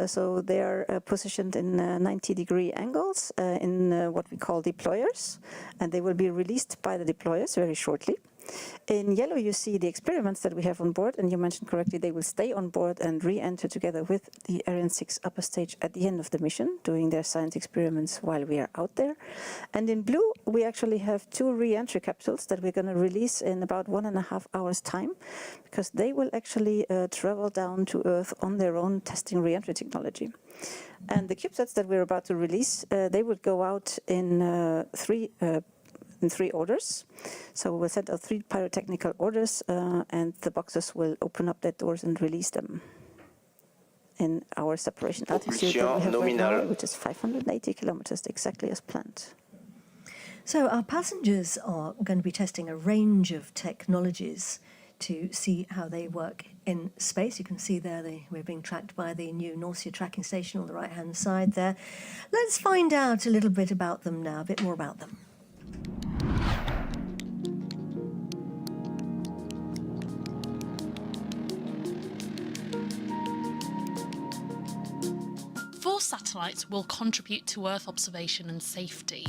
So they are positioned in 90-degree angles in what we call deployers, and they will be released by the deployers very shortly. In yellow you see the experiments that we have on board, and you mentioned correctly they will stay on board and re-enter together with the Ariane 6 upper stage at the end of the mission, doing their science experiments while we are out there. And in blue we actually have 2 re-entry capsules that we're going to release in about 1.5 hours time, because they will actually travel down to Earth on their own, testing re-entry technology. And the CubeSats that we're about to release, they will go out in 3 orders. So we'll send out 3 pyrotechnical orders, and the boxes will open up their doors and release them in our separation altitude that we have right now, which is 580 kilometers, exactly as planned. So our passengers are going to be testing a range of technologies to see how they work in space. You can see there we're being tracked by the new Norcia tracking station on the right-hand side there. Let's find out a little bit about them now, a bit more about them. Four satellites will contribute to Earth observation and safety.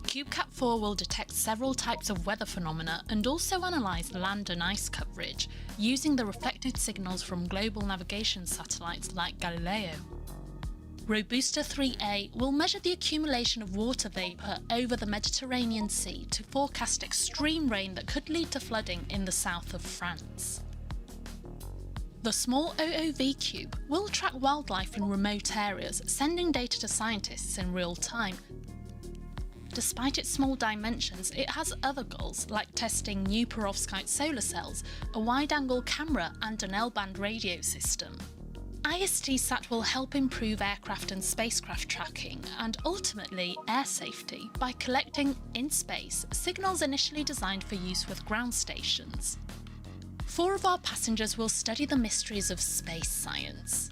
CubeCat-4 will detect several types of weather phenomena and also analyse land and ice coverage using the reflected signals from global navigation satellites like Galileo. Robusta 3A will measure the accumulation of water vapour over the Mediterranean Sea to forecast extreme rain that could lead to flooding in the south of France. The small OOV cube will track wildlife in remote areas, sending data to scientists in real time. Despite its small dimensions, it has other goals, like testing new perovskite solar cells, a wide-angle camera and an L-band radio system. IST-SAT will help improve aircraft and spacecraft tracking and ultimately air safety by collecting, in space, signals initially designed for use with ground stations. 4 of our passengers will study the mysteries of space science.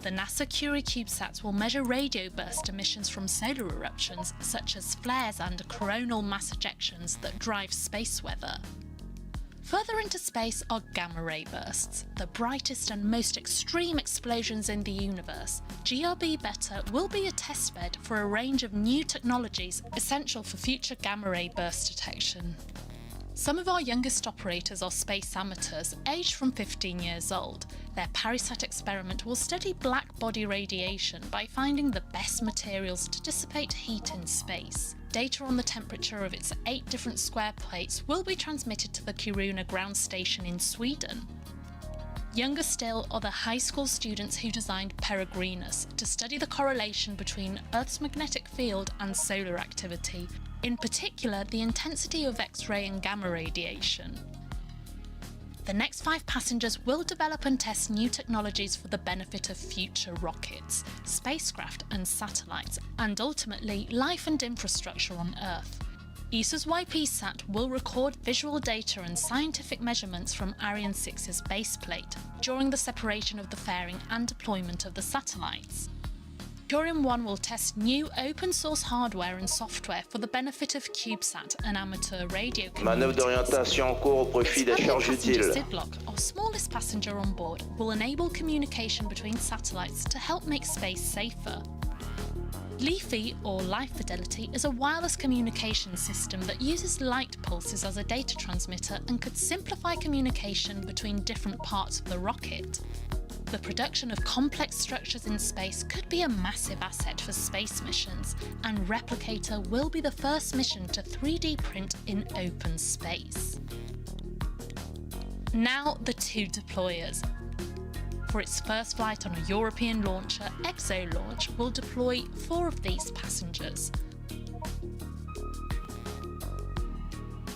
the NASA Curie CubeSats will measure radio burst emissions from solar eruptions such as flares and coronal mass ejections that drive space weather. Further into space are gamma ray bursts, the brightest and most extreme explosions in the universe. GRB Beta will be a testbed for a range of new technologies essential for future gamma ray burst detection. Some of our youngest operators are space amateurs, aged from 15 years old. Their PariSat experiment will study black body radiation by finding the best materials to dissipate heat in space. Data on the temperature of its 8 different square plates will be transmitted to the Kiruna ground station in Sweden. Younger still are the high school students who designed Peregrinus to study the correlation between Earth's magnetic field and solar activity, in particular the intensity of X-ray and gamma radiation. The next 5 passengers will develop and test new technologies for the benefit of future rockets, spacecraft and satellites, and ultimately life and infrastructure on Earth. ESA's YP-SAT will record visual data and scientific measurements from Ariane 6's baseplate during the separation of the fairing and deployment of the satellites. Curium-1 will test new open-source hardware and software for the benefit of CubeSat and amateur radio Manœuvre d'orientation en cours au profit des charges utiles. Sidlock, our smallest passenger on board, will enable communication between satellites to help make space safer. LiFi, or Life Fidelity, is a wireless communication system that uses light pulses as a data transmitter and could simplify communication between different parts of the rocket. The production of complex structures in space could be a massive asset for space missions, and Replicator will be the first mission to 3D print in open space. Now the 2 deployers. For its first flight on a European launcher, ExoLaunch will deploy 4 of these passengers.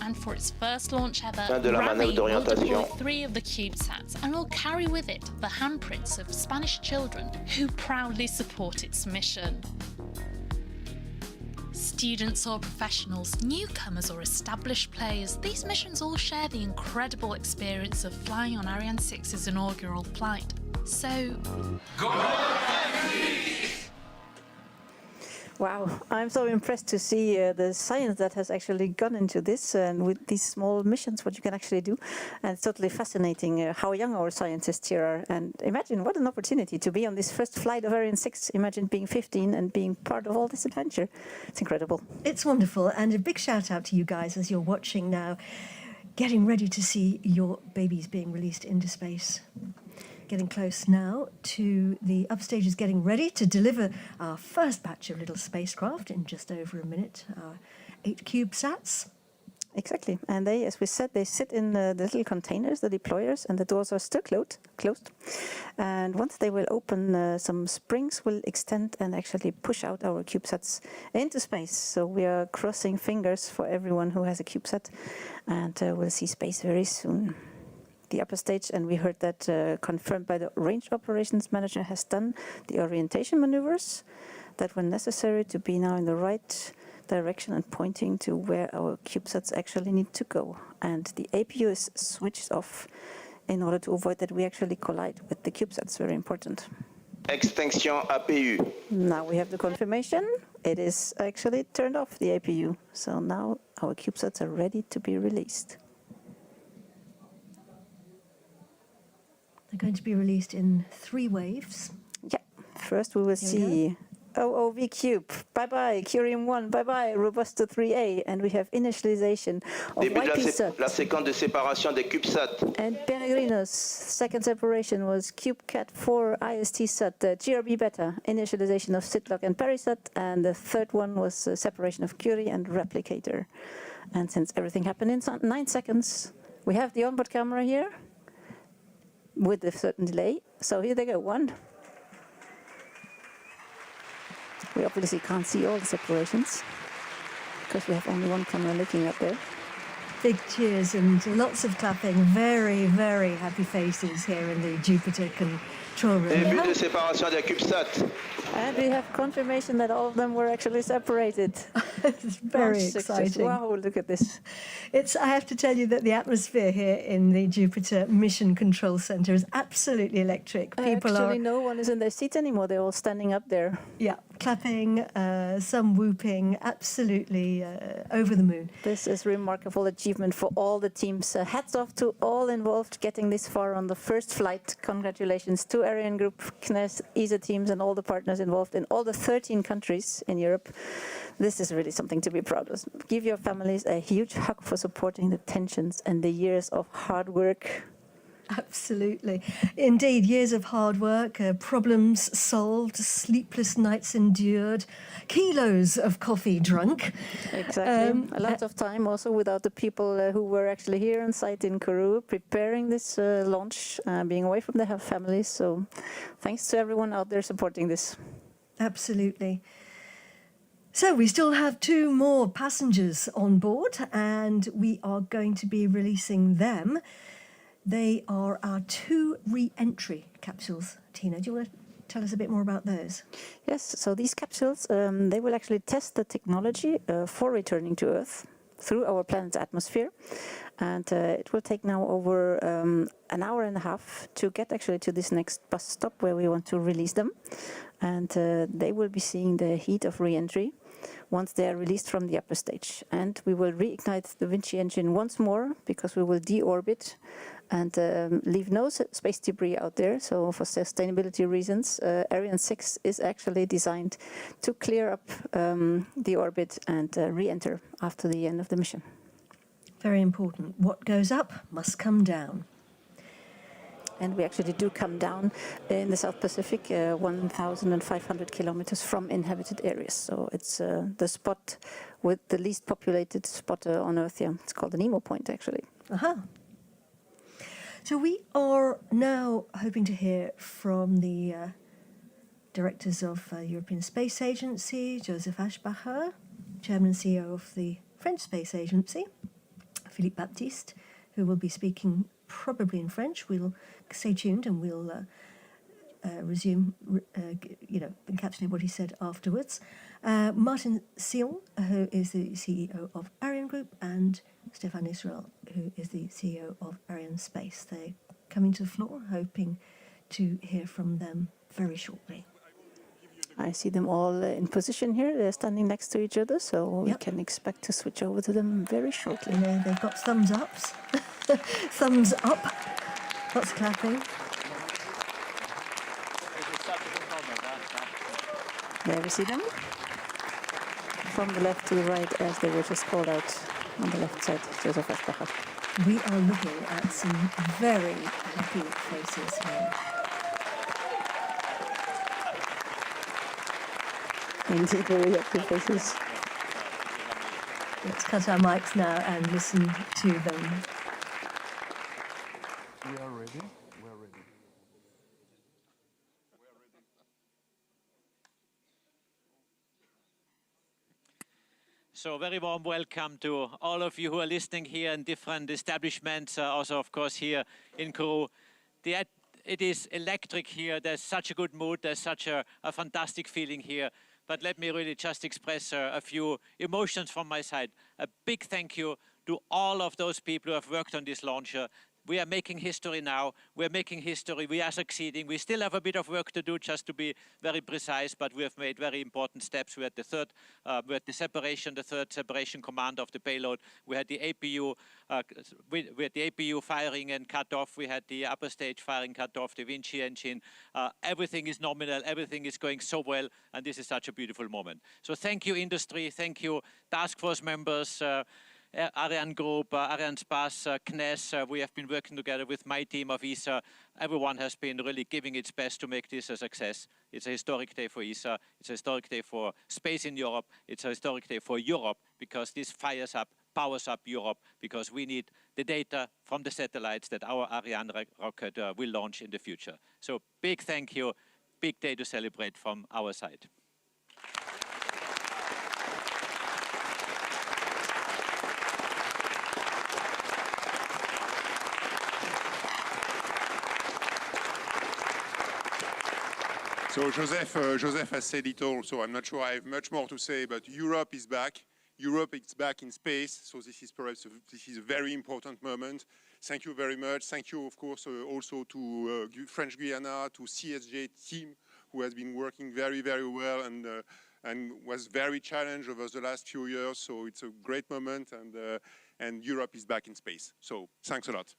And for its first launch ever, Rally will deploy 3 of the CubeSats and will carry with it the handprints of Spanish children who proudly support its mission. Students or professionals, newcomers or established players, these missions all share the incredible experience of flying on Ariane 6's inaugural flight. So, go Wow, I'm so impressed to see the science that has actually gone into this and with these small missions, what you can actually do. And it's totally fascinating how young our scientists here are. And imagine what an opportunity to be on this first flight of Ariane 6. Imagine being 15 and being part of all this adventure. It's incredible. It's wonderful. And a big shout out to you guys as you're watching now, getting ready to see your babies being released into space. Getting close now to the upstages getting ready to deliver our first batch of little spacecraft in just over a minute, our 8 CubeSats. Exactly. And they, as we said, they sit in the little containers, the deployers, and the doors are still closed. And once they will open, some springs will extend and actually push out our CubeSats into space. So we are crossing fingers for everyone who has a CubeSat, and we'll see space very soon. The upper stage, and we heard that confirmed by the range operations manager, has done the orientation maneuvers that were necessary to be now in the right direction and pointing to where our CubeSats actually need to go. And the APU is switched off in order to avoid that we actually collide with the CubeSats. Very important. Extinction APU. Now we have the confirmation. It is actually turned off, the APU. So now our CubeSats are ready to be released. They're going to be released in 3 waves. Yeah. First we will see OOV Cube. Bye-bye. Curium-1. Bye-bye. Robusto 3A. And we have initialization of YP-SAT. La séquence de séparation des CubeSats. And Peregrinus. Second separation was CubeCat-4 IST-SAT. GRB Beta. Initialization of Sidlock and PariSat. And the third one was separation of Curie and Replicator. And since everything happened in 9 seconds, we have the onboard camera here with a certain delay. So here they go. 1. We obviously can't see all the separations because we have only one camera looking up there. Big cheers and lots of clapping. Very, very happy faces here in the Jupiter control room. Début de séparation des CubeSats. And we have confirmation that all of them were actually separated. It's very Launch success. exciting. Wow, look at this. I have to tell you that the atmosphere here in the Jupiter Mission Control Center is absolutely electric. People Actually, are, no one is in their seats anymore. They're all standing up there. yeah, clapping, some whooping, absolutely over the moon. This is a remarkable achievement for all the teams. Hats off to all involved getting this far on the first flight. Congratulations to Ariane Group, CNES, ESA teams, and all the partners involved in all the 13 countries in Europe. This is really something to be proud of. Give your families a huge hug for supporting the tensions and the years of hard work. Absolutely. Indeed, years of hard work, problems solved, sleepless nights endured, kilos of coffee drunk. Exactly. A lot of time also without the people who were actually here on site in Kourou preparing this launch, being away from their families. So thanks to everyone out there supporting this. Absolutely. So we still have 2 more passengers on board, and we are going to be releasing them. They are our 2 re-entry capsules. Tina, do you want to tell us a bit more about those? Yes, so these capsules, they will actually test the technology for returning to Earth through our planet's atmosphere. And it will take now over an hour and a half to get actually to this next bus stop where we want to release them. And they will be seeing the heat of re-entry once they are released from the upper stage. And we will reignite the Vinci engine once more because we will deorbit and leave no space debris out there. So for sustainability reasons, Ariane 6 is actually designed to clear up the orbit and re-enter after the end of the mission. Very important. What goes up must come down. And we actually do come down in the South Pacific, 1,500 kilometers from inhabited areas. So it's the spot with the least populated spot on Earth here. It's called the Nemo Point, actually. Aha. So we are now hoping to hear from the directors of European Space Agency, Joseph Aschbacher, Chairman and CEO of the French Space Agency, Philippe Baptiste, who will be speaking probably in French. We'll stay tuned and we'll resume, encapsulate what he said afterwards. Martin Sion, who is the CEO of Ariane Group, and Stéphane Israel, who is the CEO of Arianespace. They're coming to the floor, hoping to hear from them very shortly. I see them all in position here. They're standing next to each other, so we can expect to switch over to them very shortly. They've got thumbs ups. Thumbs up. Lots of clapping. There we see them. From the left to the right, as they were just called out on the left side, Joseph Aschbacher. We are looking at some very happy faces here. Indeed, very happy faces. Let's cut our mics now and listen to them. We are ready. We are ready. So very warm welcome to all of you who are listening here in different establishments, also of course here in Kourou. It is electric here. There's such a good mood. There's such a fantastic feeling here. But let me really just express a few emotions from my side. A big thank you to all of those people who have worked on this launcher. We are making history now. We're making history. We are succeeding. We still have a bit of work to do, just to be very precise, but we have made very important steps. We had the third separation command of the payload. We had the APU, firing and cutoff. We had the upper stage firing cutoff, the Vinci engine. Everything is nominal. Everything is going so well, and this is such a beautiful moment. So thank you, industry. Thank you, task force members. Ariane Group, Arianespace, CNES, we have been working together with my team of ESA. Everyone has been really giving its best to make this a success. It's a historic day for ESA. It's a historic day for space in Europe. It's a historic day for Europe because this powers up Europe, because we need the data from the satellites that our Ariane rocket will launch in the future. So big thank you, big day to celebrate from our side. So Joseph has said it all, so I'm not sure I have much more to say, but Europe is back. Europe is back in space, so this is perhaps a very important moment. Thank you very much. Thank you, of course, also to French Guiana, to CSJ team, who has been working very, very well and was very challenged over the last few years. So it's a great moment, and Europe is back in space. So thanks a lot.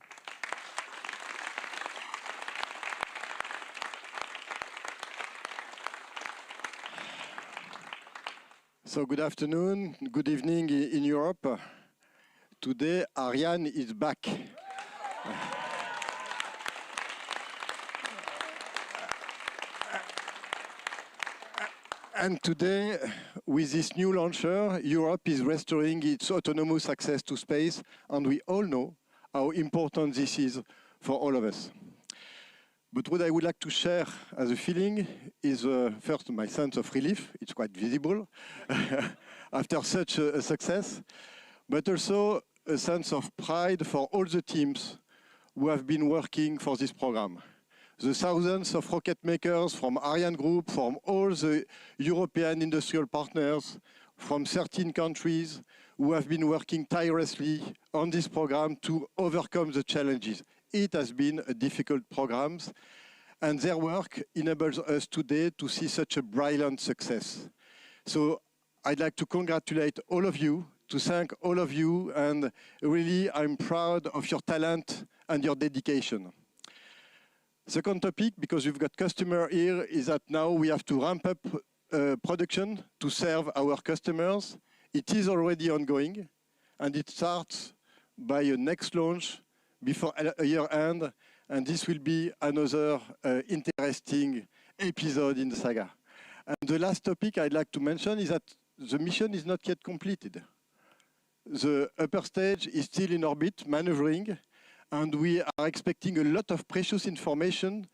So good afternoon, good evening in Europe. Today, Ariane is back. And today, with this new launcher, Europe is restoring its autonomous access to space, and we all know how important this is for all of us. But what I would like to share as a feeling is first my sense of relief. It's quite visible after such a success, but also a sense of pride for all the teams who have been working for this program. The thousands of rocket makers from Ariane Group, from all the European industrial partners, from 13 countries who have been working tirelessly on this program to overcome the challenges. It has been a difficult program, and their work enables us today to see such a brilliant success. So I'd like to congratulate all of you, to thank all of you, and really I'm proud of your talent and your dedication. Second topic, because we've got customer here, is that now we have to ramp up production to serve our customers. It is already ongoing, and it starts by a next launch before a year end, and this will be another interesting episode in the saga. And the last topic I'd like to mention is that the mission is not yet completed. The upper stage is still in orbit, maneuvering, and we are expecting a lot of precious information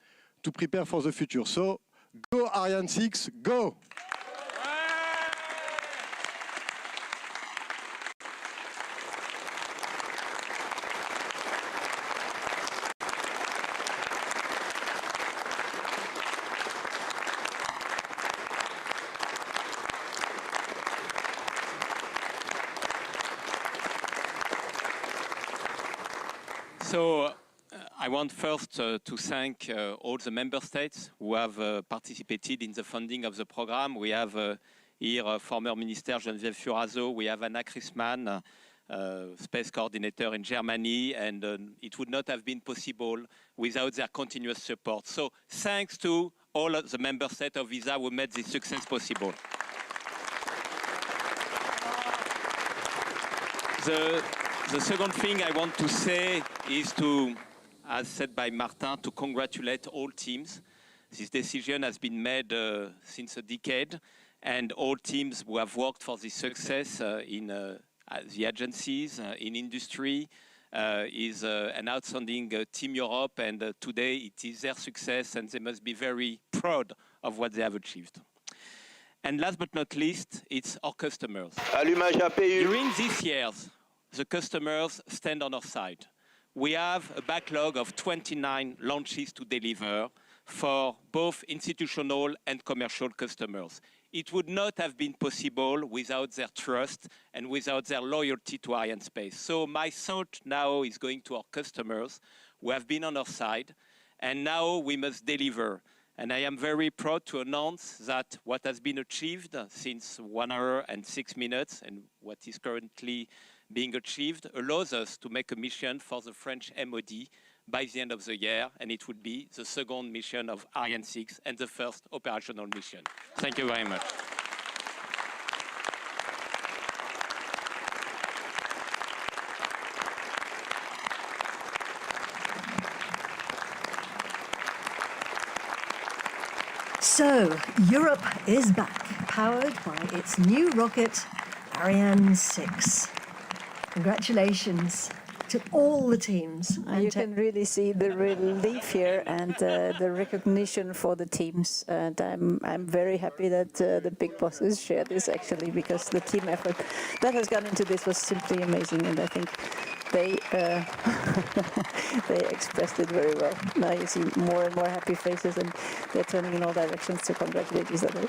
to prepare for the future. So, go Ariane 6, go! So I want first to thank all the member states who have participated in the funding of the program. We have here former Minister Geneviève Furazo, we have Anna Chrisman, space coordinator in Germany, and it would not have been possible without their continuous support. So thanks to all of the member states of ESA who made this success possible. The second thing I want to say is to, as said by Martin, to congratulate all teams. This decision has been made since a decade, and all teams who have worked for this success in the agencies, in industry, is an outstanding Team Europe, and today it is their success, and they must be very proud of what they have achieved. And last but not least, it's our customers. Allumage APU. During these years, the customers stand on our side. We have a backlog of 29 launches to deliver for both institutional and commercial customers. It would not have been possible without their trust and without their loyalty to Arianespace. So my thought now is going to our customers who have been on our side, and now we must deliver. And I am very proud to announce that what has been achieved since 1 hour and 6 minutes and what is currently being achieved allows us to make a mission for the French MOD by the end of the year, and it would be the second mission of Ariane 6 and the first operational mission. Thank you very much. So, Europe is back, powered by its new rocket, Ariane 6. Congratulations to all the teams. You can really see the relief here and the recognition for the teams. And I'm very happy that the big bosses shared this actually, because the team effort that has gone into this was simply amazing. And I think they they expressed it very well. Now you see more and more happy faces, and they're turning in all directions to congratulate each other.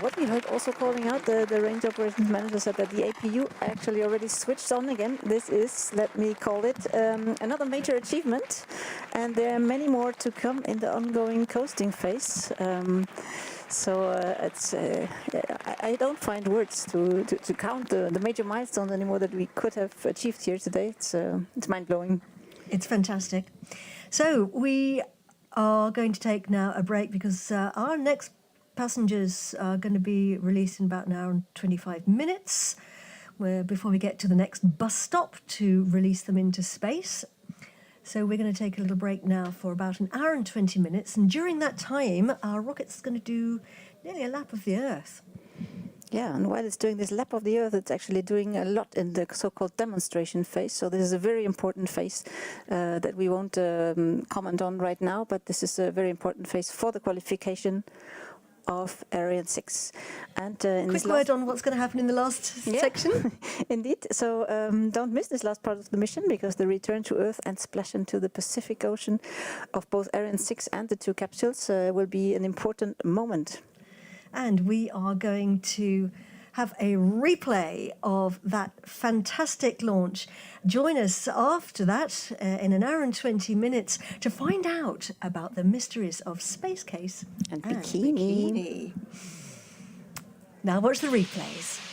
What we heard also calling out, the range operations manager said that the APU actually already switched on again. This is, let me call it, another major achievement, and there are many more to come in the ongoing coasting phase. So I don't find words to count the major milestones anymore that we could have achieved here today. It's mind-blowing. It's fantastic. So we are going to take now a break because our next passengers are going to be released in about an hour and 25 minutes before we get to the next bus stop to release them into space. So we're going to take a little break now for about an hour and 20 minutes. And during that time, our rocket's going to do nearly a lap of the Earth. Yeah, and while it's doing this lap of the Earth, it's actually doing a lot in the so-called demonstration phase. So this is a very important phase that we won't comment on right now, but this is a very important phase for the qualification of Ariane 6. And in quick word on what's going to happen in the last section. Indeed. So don't miss this last part of the mission, because the return to Earth and splash into the Pacific Ocean of both Ariane 6 and the two capsules will be an important moment. And we are going to have a replay of that fantastic launch. Join us after that in an hour and 20 minutes to find out about the mysteries of Space Case and Bikini. Now watch the replays.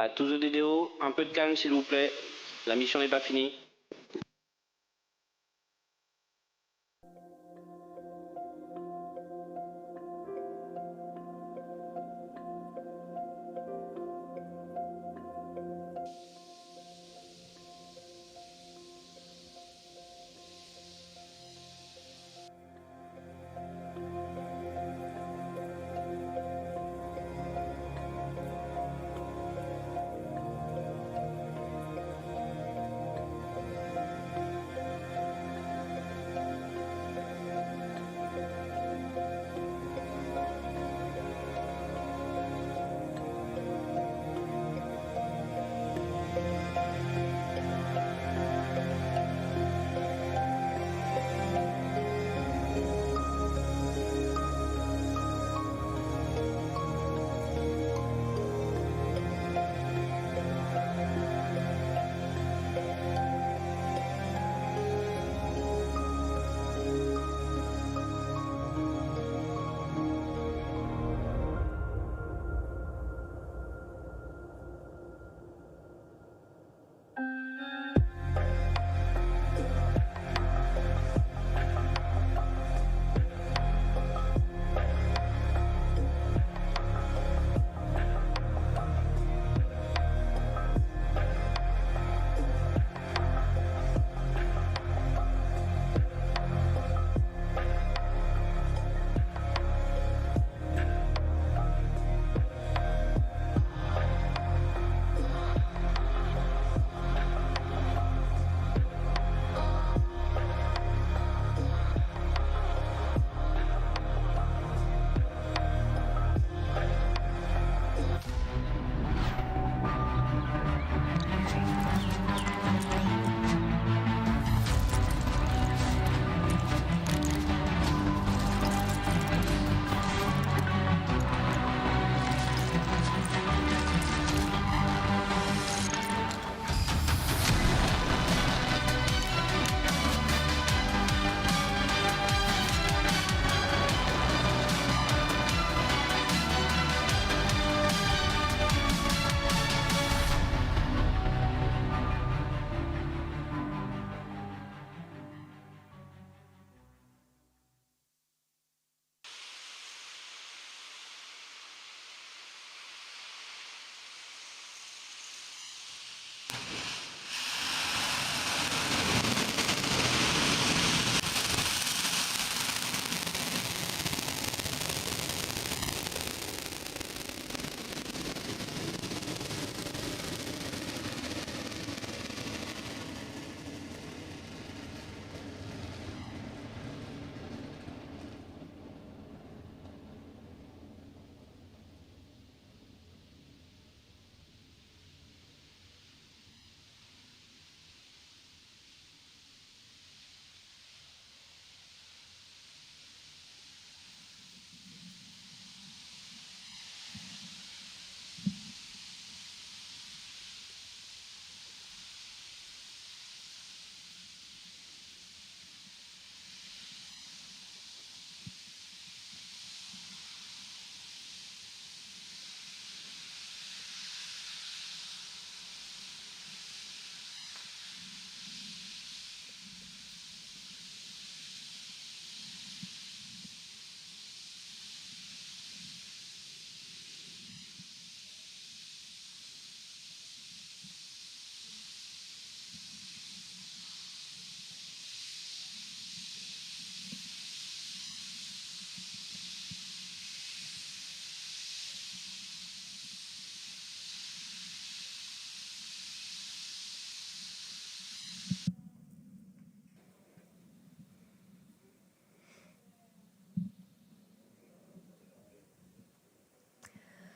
À tous de DDO, un peu de calme s'il vous plaît. La mission n'est pas finie.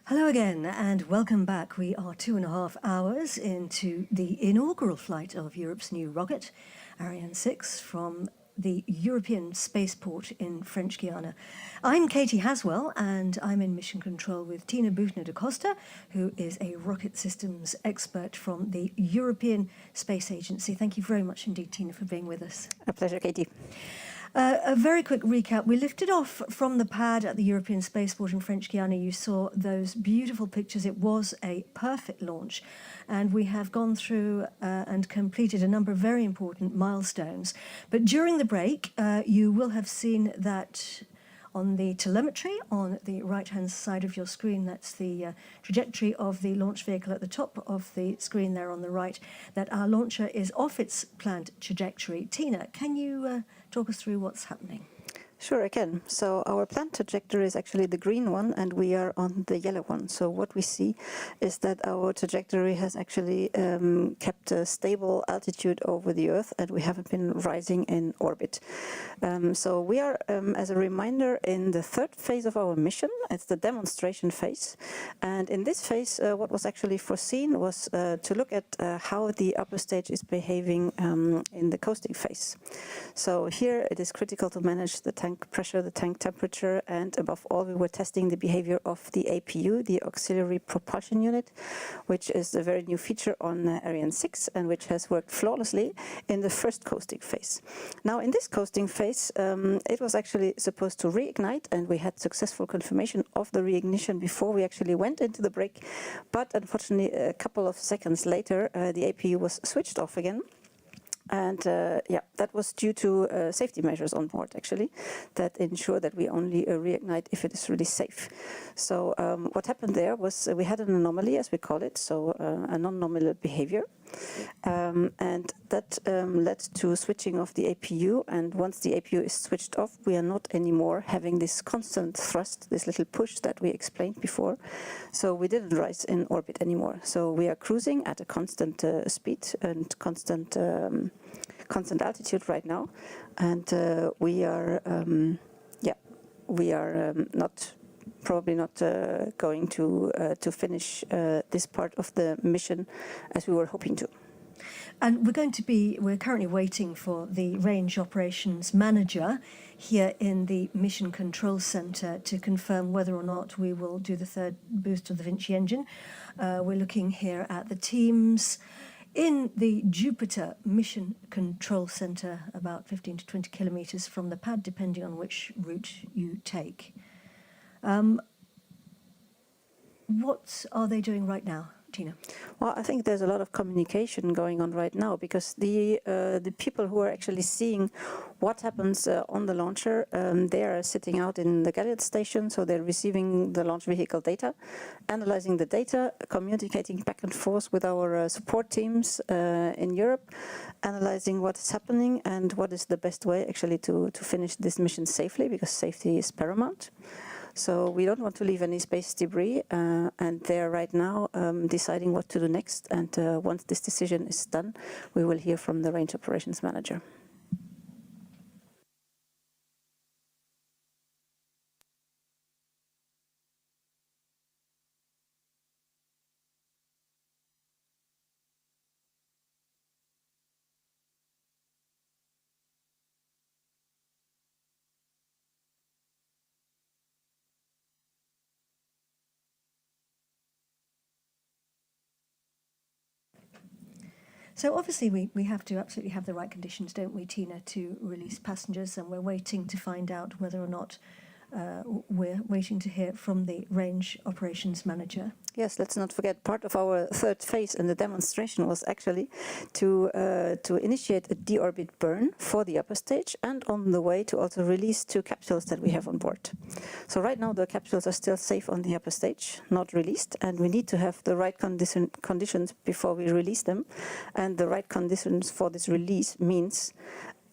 Hello again and welcome back. We are 2.5 hours into the inaugural flight of Europe's new rocket, Ariane 6, from the European Spaceport in French Guiana. I'm Katie Haswell and I'm in mission control with Tina Buchner da Costa, who is a rocket systems expert from the European Space Agency. Thank you very much indeed, Tina, for being with us. A pleasure, Katie. A very quick recap. We lifted off from the pad at the European Spaceport in French Guiana. You saw those beautiful pictures. It was a perfect launch. And we have gone through and completed a number of very important milestones. But during the break, you will have seen that on the telemetry on the right-hand side of your screen, that's the trajectory of the launch vehicle at the top of the screen there on the right, that our launcher is off its planned trajectory. Tina, can you talk us through what's happening? Sure, I can. So our planned trajectory is actually the green one, and we are on the yellow one. So what we see is that our trajectory has actually kept a stable altitude over the Earth, and we haven't been rising in orbit. So we are, as a reminder, in the third phase of our mission. It's the demonstration phase. And in this phase, what was actually foreseen was to look at how the upper stage is behaving in the coasting phase. So here it is critical to manage the tank pressure, the tank temperature, and above all we were testing the behavior of the APU, the auxiliary propulsion unit, which is a very new feature on Ariane 6 and which has worked flawlessly in the first coasting phase. Now in this coasting phase it was actually supposed to reignite, and we had successful confirmation of the reignition before we actually went into the break, but unfortunately a couple of seconds later the APU was switched off again. And yeah, that was due to safety measures on board, actually, that ensure that we only reignite if it is really safe. So what happened there was we had an anomaly, as we call it, so a non-nominal behavior. And that led to switching off the APU, and once the APU is switched off, we are not anymore having this constant thrust, this little push that we explained before. So we didn't rise in orbit anymore. So we are cruising at a constant speed and constant altitude right now, and we are probably not going to finish this part of the mission as we were hoping to. And we're currently waiting for the range operations manager here in the Mission Control Center to confirm whether or not we will do the third boost of the Vinci engine. We're looking here at the teams in the Jupiter Mission Control Center, about 15 to 20 kilometers from the pad, depending on which route you take. What are they doing right now, Tina? Well, I think there's a lot of communication going on right now, because the people who are actually seeing what happens on the launcher, they are sitting out in the Galliot station, so they're receiving the launch vehicle data, analyzing the data, communicating back and forth with our support teams in Europe, analyzing what is happening and what is the best way actually to finish this mission safely, because safety is paramount. So we don't want to leave any space debris, and they're right now deciding what to do next. And once this decision is done, we will hear from the range operations manager. So obviously we have to absolutely have the right conditions, don't we, Tina, to release passengers, and we're waiting to find out whether or not we're waiting to hear from the range operations manager. Yes, let's not forget, part of our third phase in the demonstration was actually to initiate a deorbit burn for the upper stage, and on the way to also release 2 capsules that we have on board. So right now the capsules are still safe on the upper stage, not released, and we need to have the right conditions before we release them. And the right conditions for this release means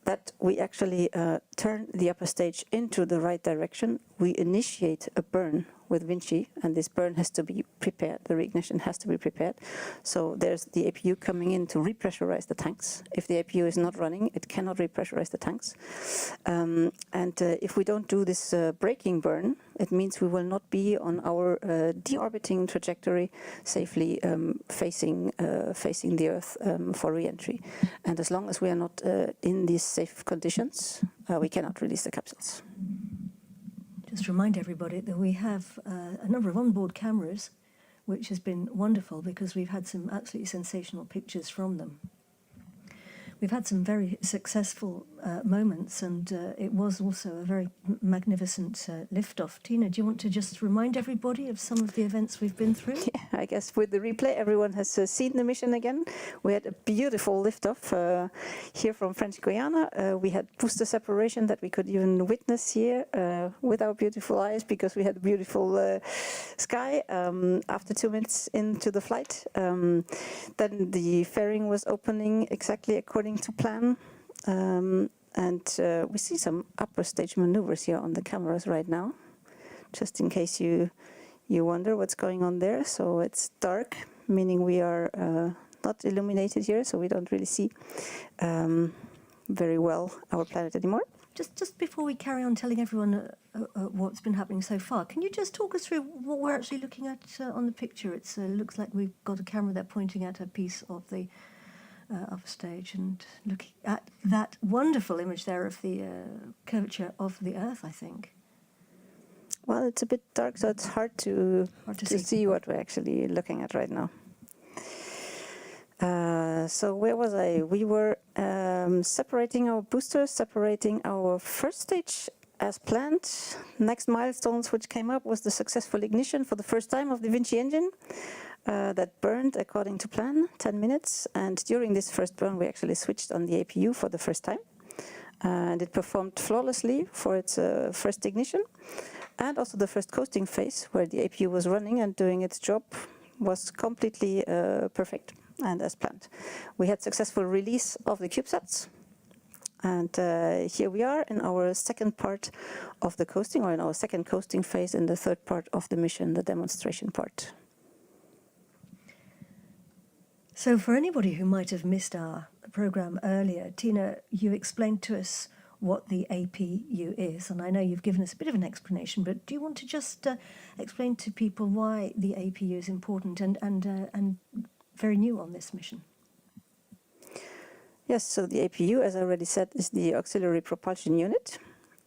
that we actually turn the upper stage into the right direction. We initiate a burn with Vinci, and this burn has to be prepared. The reignition has to be prepared. So there's the APU coming in to repressurize the tanks. If the APU is not running, it cannot repressurize the tanks. If we don't do this braking burn, it means we will not be on our deorbiting trajectory safely facing the Earth for reentry. And as long as we are not in these safe conditions, we cannot release the capsules. Just remind everybody that we have a number of onboard cameras, which has been wonderful because we've had some absolutely sensational pictures from them. We've had some very successful moments, and it was also a very magnificent liftoff. Tina, do you want to just remind everybody of some of the events we've been through? Yeah, I guess with the replay, everyone has seen the mission again. We had a beautiful liftoff here from French Guiana. We had booster separation that we could even witness here with our beautiful eyes, because we had a beautiful sky after 2 minutes into the flight. Then the fairing was opening exactly according to plan. We see some upper stage maneuvers here on the cameras right now, just in case you wonder what's going on there. So it's dark, meaning we are not illuminated here, so we don't really see very well our planet anymore. Just before we carry on telling everyone what's been happening so far, can you just talk us through what we're actually looking at on the picture? It looks like we've got a camera there pointing at a piece of the upper stage and looking at that wonderful image there of the curvature of the Earth, I think. Well, it's a bit dark, so it's hard to see what we're actually looking at right now. So where was I? We were separating our boosters, separating our first stage as planned. Next milestones which came up was the successful ignition for the first time of the Vinci engine. That burned according to plan, 10 minutes. And during this first burn, we actually switched on the APU for the first time. And it performed flawlessly for its first ignition. And also the first coasting phase, where the APU was running and doing its job, was completely perfect and as planned. We had successful release of the CubeSats. And here we are in our second part of the coasting, or in our second coasting phase in the third part of the mission, the demonstration part. So for anybody who might have missed our program earlier, Tina, you explained to us what the APU is, and I know you've given us a bit of an explanation, but do you want to just explain to people why the APU is important and very new on this mission? Yes, so the APU, as I already said, is the auxiliary propulsion unit,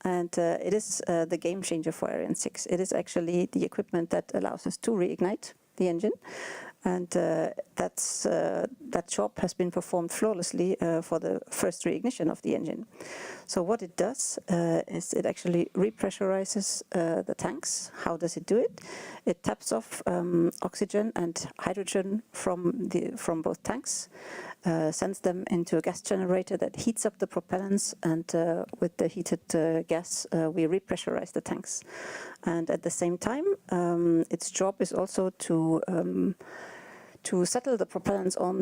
and it is the game changer for Ariane 6. It is actually the equipment that allows us to reignite the engine. And that job has been performed flawlessly for the first reignition of the engine. So what it does is it actually repressurizes the tanks. How does it do it? It taps off oxygen and hydrogen from both tanks, sends them into a gas generator that heats up the propellants, and with the heated gas, we repressurize the tanks. And at the same time, its job is also to settle the propellants on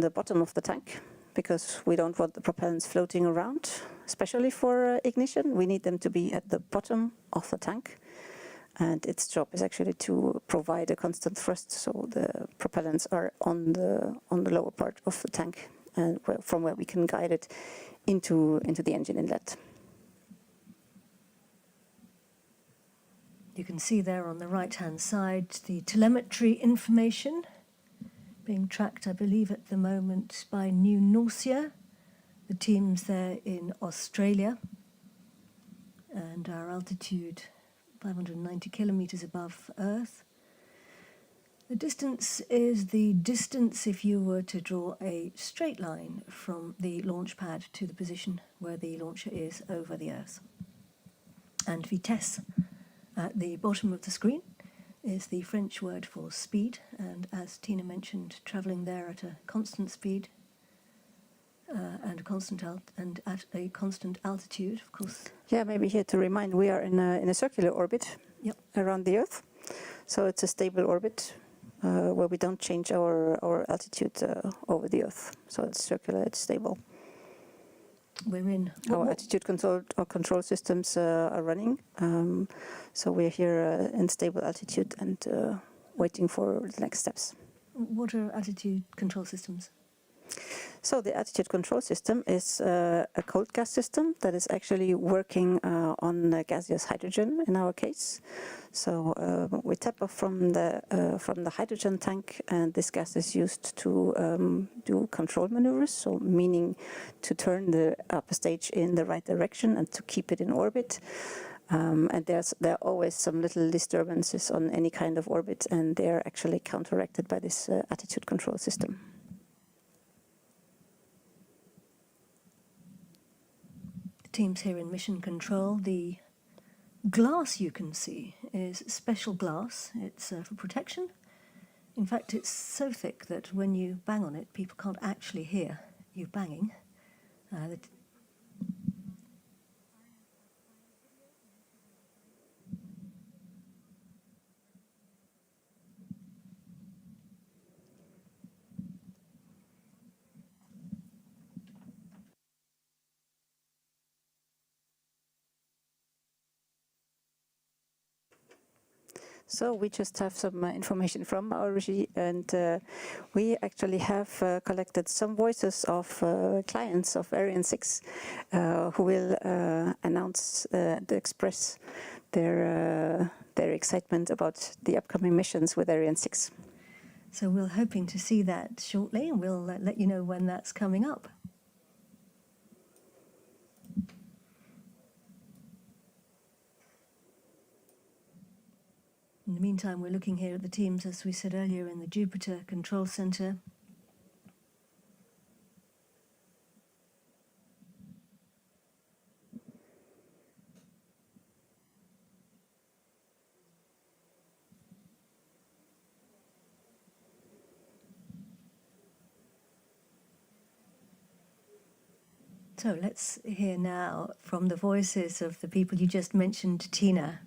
the bottom of the tank, because we don't want the propellants floating around, especially for ignition. We need them to be at the bottom of the tank, and its job is actually to provide a constant thrust, so the propellants are on the lower part of the tank, and from where we can guide it into the engine inlet. You can see there on the right-hand side the telemetry information being tracked, I believe, at the moment by New Norcia. The team's there in Australia, and our altitude 590 kilometers above Earth. The distance is the distance if you were to draw a straight line from the launch pad to the position where the launcher is over the Earth. And vitesse at the bottom of the screen is the French word for speed, and as Tina mentioned, travelling there at a constant speed and at a constant altitude, of course. Yeah, maybe here to remind, we are in a circular orbit around the Earth, so it's a stable orbit where we don't change our altitude over the Earth. So it's circular, it's stable. We're in. Our attitude control systems are running, so we're here in stable altitude and waiting for the next steps. What are attitude control systems? So the attitude control system is a cold gas system that is actually working on gaseous hydrogen in our case. So we tap off from the hydrogen tank, and this gas is used to do control maneuvers, so meaning to turn the upper stage in the right direction and to keep it in orbit. And there are always some little disturbances on any kind of orbit, and they are actually counteracted by this attitude control system. The teams here in mission control. The glass you can see is special glass. It's for protection. In fact, it's so thick that when you bang on it, people can't actually hear you banging. So we just have some information from our regie, and we actually have collected some voices of clients of Ariane 6 who will announce, express their excitement about the upcoming missions with Ariane 6. So we're hoping to see that shortly, and we'll let you know when that's coming up. In the meantime, we're looking here at the teams, as we said earlier, in the Jupiter Control Center. So let's hear now from the voices of the people you just mentioned, Tina.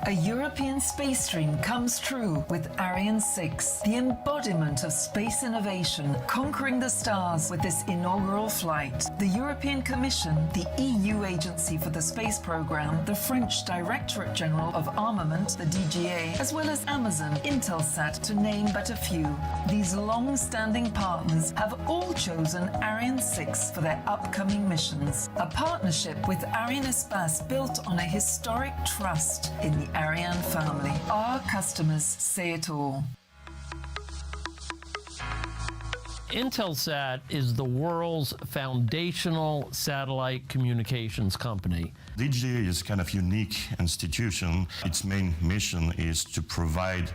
A European space dream comes true with Ariane 6, the embodiment of space innovation, conquering the stars with this inaugural flight. The European Commission, the EU Agency for the Space Programme, the French Directorate General of Armament, the DGA, as well as Amazon, Intelsat, to name but a few. These long-standing partners have all chosen Ariane 6 for their upcoming missions. A partnership with Arianespace built on a historic trust in the Ariane family. Our customers say it all. Intelsat is the world's foundational satellite communications company. DGA is kind of unique institution. Its main mission is to provide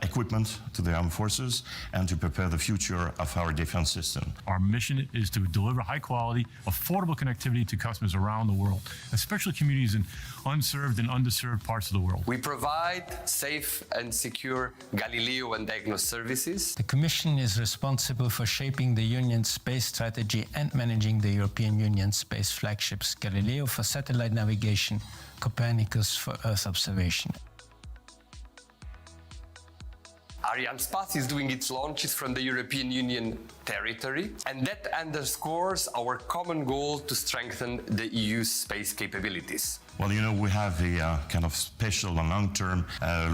equipment to the armed forces and to prepare the future of our defense system. Our mission is to deliver high quality, affordable connectivity to customers around the world, especially communities in unserved and underserved parts of the world. We provide safe and secure Galileo and diagnostic services. The Commission is responsible for shaping the Union's space strategy and managing the European Union space flagships Galileo for satellite navigation, Copernicus for Earth observation. Arianespace is doing its launches from the European Union territory, and that underscores our common goal to strengthen the EU's space capabilities. Well, you know, we have a kind of special and long-term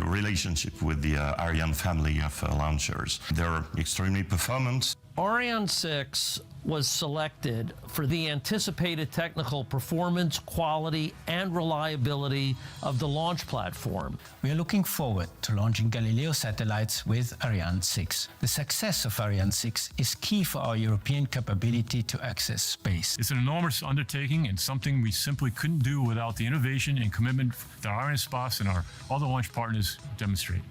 relationship with the Ariane family of launchers. They're extremely performant. Ariane 6 was selected for the anticipated technical performance, quality, and reliability of the launch platform. We are looking forward to launching Galileo satellites with Ariane 6. The success of Ariane 6 is key for our European capability to access space. It's an enormous undertaking and something we simply couldn't do without the innovation and commitment that Arianespace and our other launch partners demonstrate.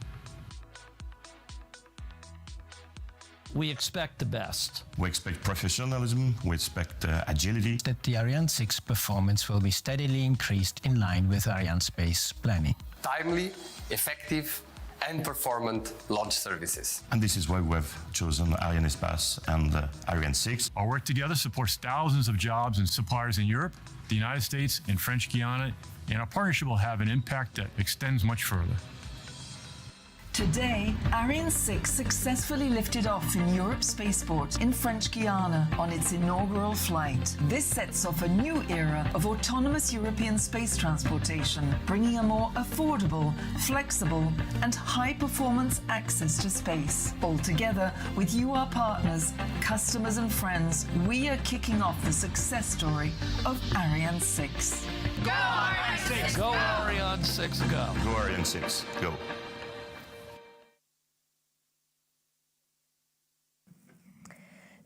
We expect the best. We expect professionalism, we expect agility. That the Ariane 6 performance will be steadily increased in line with Arianespace planning. Timely, effective, and performant launch services. And this is why we have chosen Arianespace and Ariane 6. Our work together supports thousands of jobs and suppliers in Europe, the United States, and French Guiana, and our partnership will have an impact that extends much further. Today, Ariane 6 successfully lifted off in Europe's Spaceport in French Guiana on its inaugural flight. This sets off a new era of autonomous European space transportation, bringing a more affordable, flexible, and high-performance access to space. Altogether, with you, our partners, customers, and friends, we are kicking off the success story of Ariane 6. Go Ariane 6! Go Ariane 6, go! Go Ariane 6, go!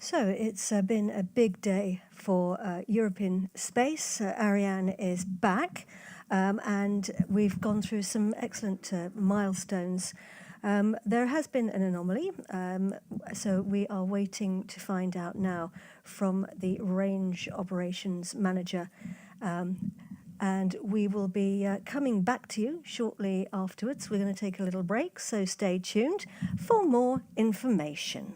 So it's been a big day for European space. Ariane is back, and we've gone through some excellent milestones There has been an anomaly, so we are waiting to find out now from the range operations manager, and we will be coming back to you shortly afterwards. We're going to take a little break, so stay tuned for more information.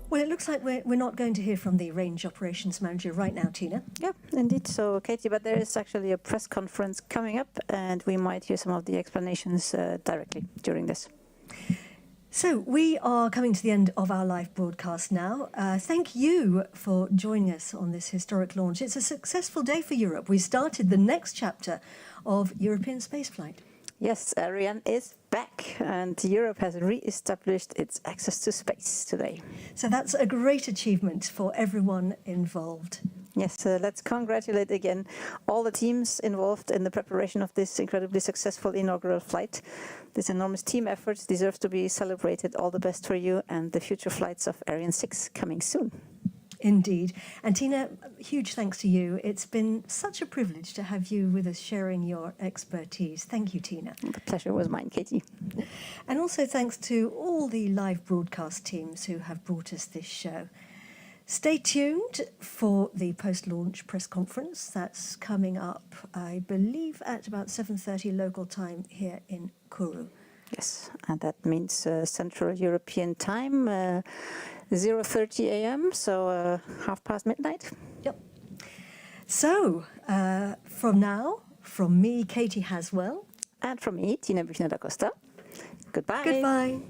Well, it looks like we're not going to hear from the range operations manager right now, Tina. Yeah, indeed. So, Katie, but there is actually a press conference coming up, and we might hear some of the explanations directly during this. So we are coming to the end of our live broadcast now. Thank you for joining us on this historic launch. It's a successful day for Europe. We started the next chapter of European spaceflight. Yes, Ariane is back, and Europe has re-established its access to space today. So that's a great achievement for everyone involved. Yes, let's congratulate again all the teams involved in the preparation of this incredibly successful inaugural flight. This enormous team effort deserves to be celebrated. All the best for you and the future flights of Ariane 6 coming soon. Indeed. And Tina, huge thanks to you. It's been such a privilege to have you with us sharing your expertise. Thank you, Tina. The pleasure was mine, Katie. And also thanks to all the live broadcast teams who have brought us this show. Stay tuned for the post-launch press conference. That's coming up, I believe, at about 7:30 local time here in Kourou. Yes, and that means Central European time, 0:30 a.m., so half past midnight. Yep. So, from now, from me, Katie Haswell. And from me, Tina Buchner da Costa. Goodbye. Goodbye.